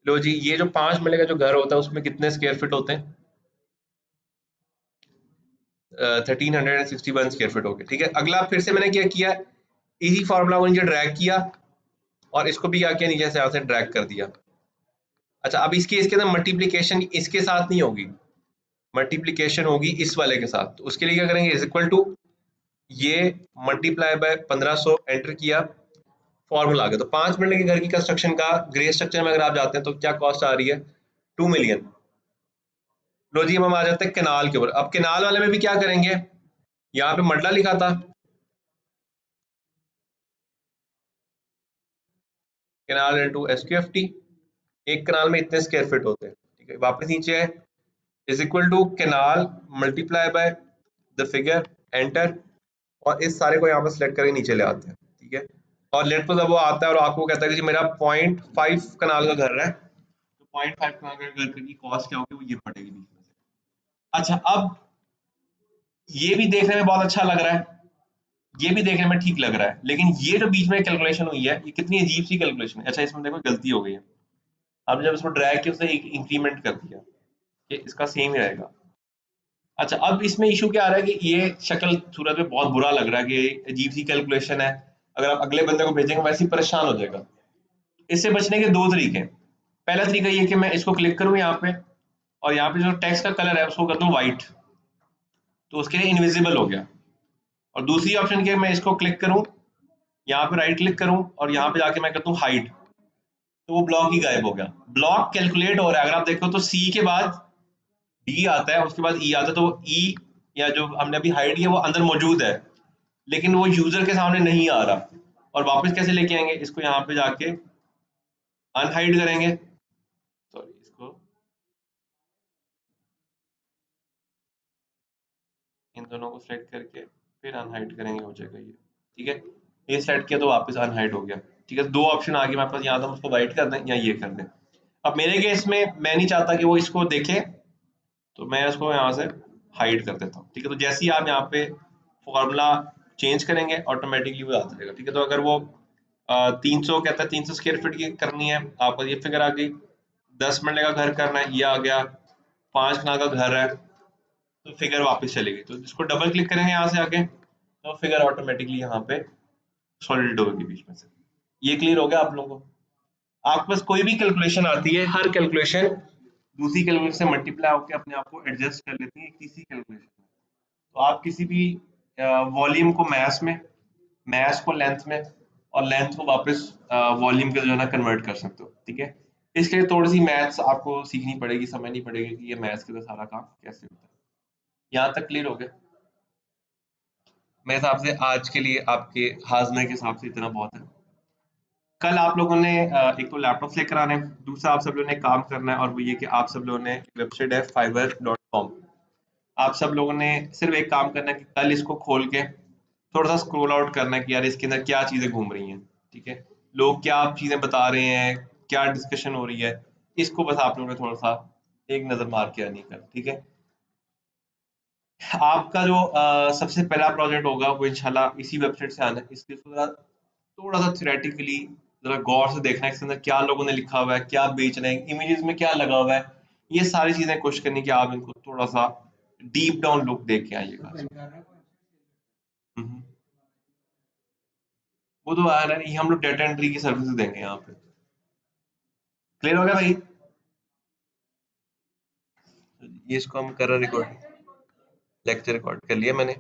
लो जी, ये जो 5 मरले का जो घर होता है उसमें कितने स्क्वायर फीट होते हैं, 1361 स्क्वायर फीट हो गए, ठीक है। अगला फिर से मैंने क्या किया, इसी फार्मूला को नीचे ड्रैग किया और इसको भी क्या किया, नीचे से यहाँ से ड्रैग कर दिया। अच्छा, अब इसके अंदर मल्टीप्लीकेशन इसके साथ नहीं होगी, मल्टीप्लीकेशन होगी इस वाले के साथ। तो उसके लिए क्या करेंगे, इज इक्वल टू ये मल्टीप्लाई बाय 1500, एंटर किया, फॉर्मूला आ गया। तो 5 मरले के घर की कंस्ट्रक्शन का ग्रे स्ट्रक्चर में अगर आप जाते हैं तो क्या कॉस्ट आ रही है, 2 मिलियन। लो जी, हम आ जाते हैं केनाल के ऊपर। अब केनाल वाले में भी क्या करेंगे, यहाँ पे मरला लिखा था, केनाल इनटू SQFT, एक कनाल में इतने स्क्वायर फीट होते हैं, ठीक है। वापस नीचे है, is equal to canal multiply by the figure, enter, और इस सारे को यहाँ पर सिलेक्ट करके नीचे ले आते हैं, ठीक है। और लेट को जब वो आता है और आपको कहता है कि जी मेरा 0.5 कनाल का घर है, तो 0.5 कनाल का घर की कॉस्ट क्या होगी, वो ये पड़ेगी बीच में से। अच्छा, अब ये भी देखने में बहुत अच्छा लग रहा है, ये भी देखने में ठीक लग रहा है, लेकिन ये जो बीच में कैलकुलेशन हुई है ये कितनी अजीब सी कैलकुलेशन है। अच्छा, इसमें देखो गलती हो गई है, आपने जब इसको ड्रैग किया उसने एक इंक्रीमेंट कर दिया, ये इसका सेम ही रहेगा। अच्छा, अब इसमें इशू क्या आ रहा है कि ये शक्ल सूरत में बहुत बुरा लग रहा है कि अजीब सी कैलकुलेशन है, अगर आप अगले बंदे को भेजेंगे वैसे ही परेशान हो जाएगा। इससे बचने के दो तरीके हैं। पहला तरीका ये कि मैं इसको क्लिक करूं यहाँ पे, और यहाँ पे जो टेक्स्ट का कलर है उसको कर दूं व्हाइट, तो उसके लिए इनविजिबल हो गया। और दूसरी ऑप्शन क्या है, मैं इसको क्लिक करूं, यहाँ पे राइट क्लिक करूं और यहाँ पे जाके मैं करता हूँ हाइड, तो वो ब्लॉक ही गायब हो गया। ब्लॉक कैलकुलेट हो रहा है, अगर आप देखो तो सी के बाद डी आता है, उसके बाद ई आता है, तो ई या जो हमने अभी हाइड किया वो अंदर मौजूद है, लेकिन वो यूजर के सामने नहीं आ रहा। और वापस कैसे लेके आएंगे, इसको यहाँ पे जाके अनहाइड करेंगे, सॉरी इसको इन दोनों को सेलेक्ट करके फिर अनहाइड करेंगे, हो जाएगा ये, ठीक है। ये सेलेक्ट किया तो वापस अनहाइड हो गया, ठीक है। दो ऑप्शन आ गए हमारे पास, यहाँ तो हम उसको वाइट कर दें या ये कर दें। अब मेरे केस में मैं नहीं चाहता कि वो इसको देखे, तो मैं इसको यहाँ से हाइड कर देता हूँ, ठीक है। तो जैसे ही आप यहाँ पे फॉर्मूला चेंज करेंगे ऑटोमेटिकली वो आता रहेगा, ठीक है। तो अगर वो 300 कहता है 300 स्क्वायर फीट की करनी है, आपको ये फिगर आ गई, 10 मरले का घर करना है, ये आ गया, 5 कनाल का घर है, तो फिगर वापस चलेगी। तो इसको डबल क्लिक करेंगे यहाँ से आके, तो फिगर ऑटोमेटिकली यहाँ पे सॉलिड होगी बीच में से। ये क्लियर हो गया आप लोगों को। आपके पास कोई भी कैलकुलेशन आती है, हर कैलकुलेशन दूसरी कैलकुलेशन से मल्टीप्लाई होकर अपने आप को एडजस्ट कर लेती है एक तीसरी कैलकुलेशन में। तो आप किसी भी वॉल्यूम को मैस में, मैस को लेंथ में, और लेंथ को वापस वॉल्यूम के जो है ना कन्वर्ट कर सकते हो, ठीक है। इसके लिए थोड़ी सी मैथ्स आपको सीखनी पड़ेगी, समझनी पड़ेगी कि ये मैथ्स के अंदर सारा काम कैसे होता है। यहाँ तक क्लियर हो गया? मेरे हिसाब से आज के लिए आपके हाजमे के हिसाब से इतना बहुत है। कल आप लोगों ने एक तो लैपटॉप लेकर आने, दूसरा आप सब लोगों ने काम करना है, और वो ये कि आप सब लोगों ने वेबसाइट है fiverr.com, आप सब लोगों ने सिर्फ एक काम करना है कि कल इसको खोल के थोड़ा सा स्क्रॉल आउट करना है कि यार इसके अंदर क्या चीजें घूम रही हैं, ठीक है। लोग क्या चीजें बता रहे हैं, क्या डिस्कशन हो रही है, इसको बस आप लोगों ने थोड़ा सा एक नजर मार के आनी कल, ठीक है। आपका जो सबसे पहला प्रोजेक्ट होगा वो इंशाल्लाह इसी वेबसाइट से आना है, इसलिए थोड़ा सा थ्योरेटिकली जरा गौर से देखना है इसके अंदर क्या लोगों ने लिखा हुआ है, क्या बेच रहे हैं, इमेजेस में क्या लगा हुआ है, ये सारी चीजें कोशिश करनी कि आप इनको थोड़ा सा डीप डाउन लुक दे के आइएगा। हम्म। वो तो आ रहा है, ये हम लोग डेटा एंट्री की सर्विस देंगे यहाँ पे। क्लियर हो गया भाई? ये इसको हम कर रहे रिकॉर्ड, लेक्चर रिकॉर्ड कर लिया मैंने।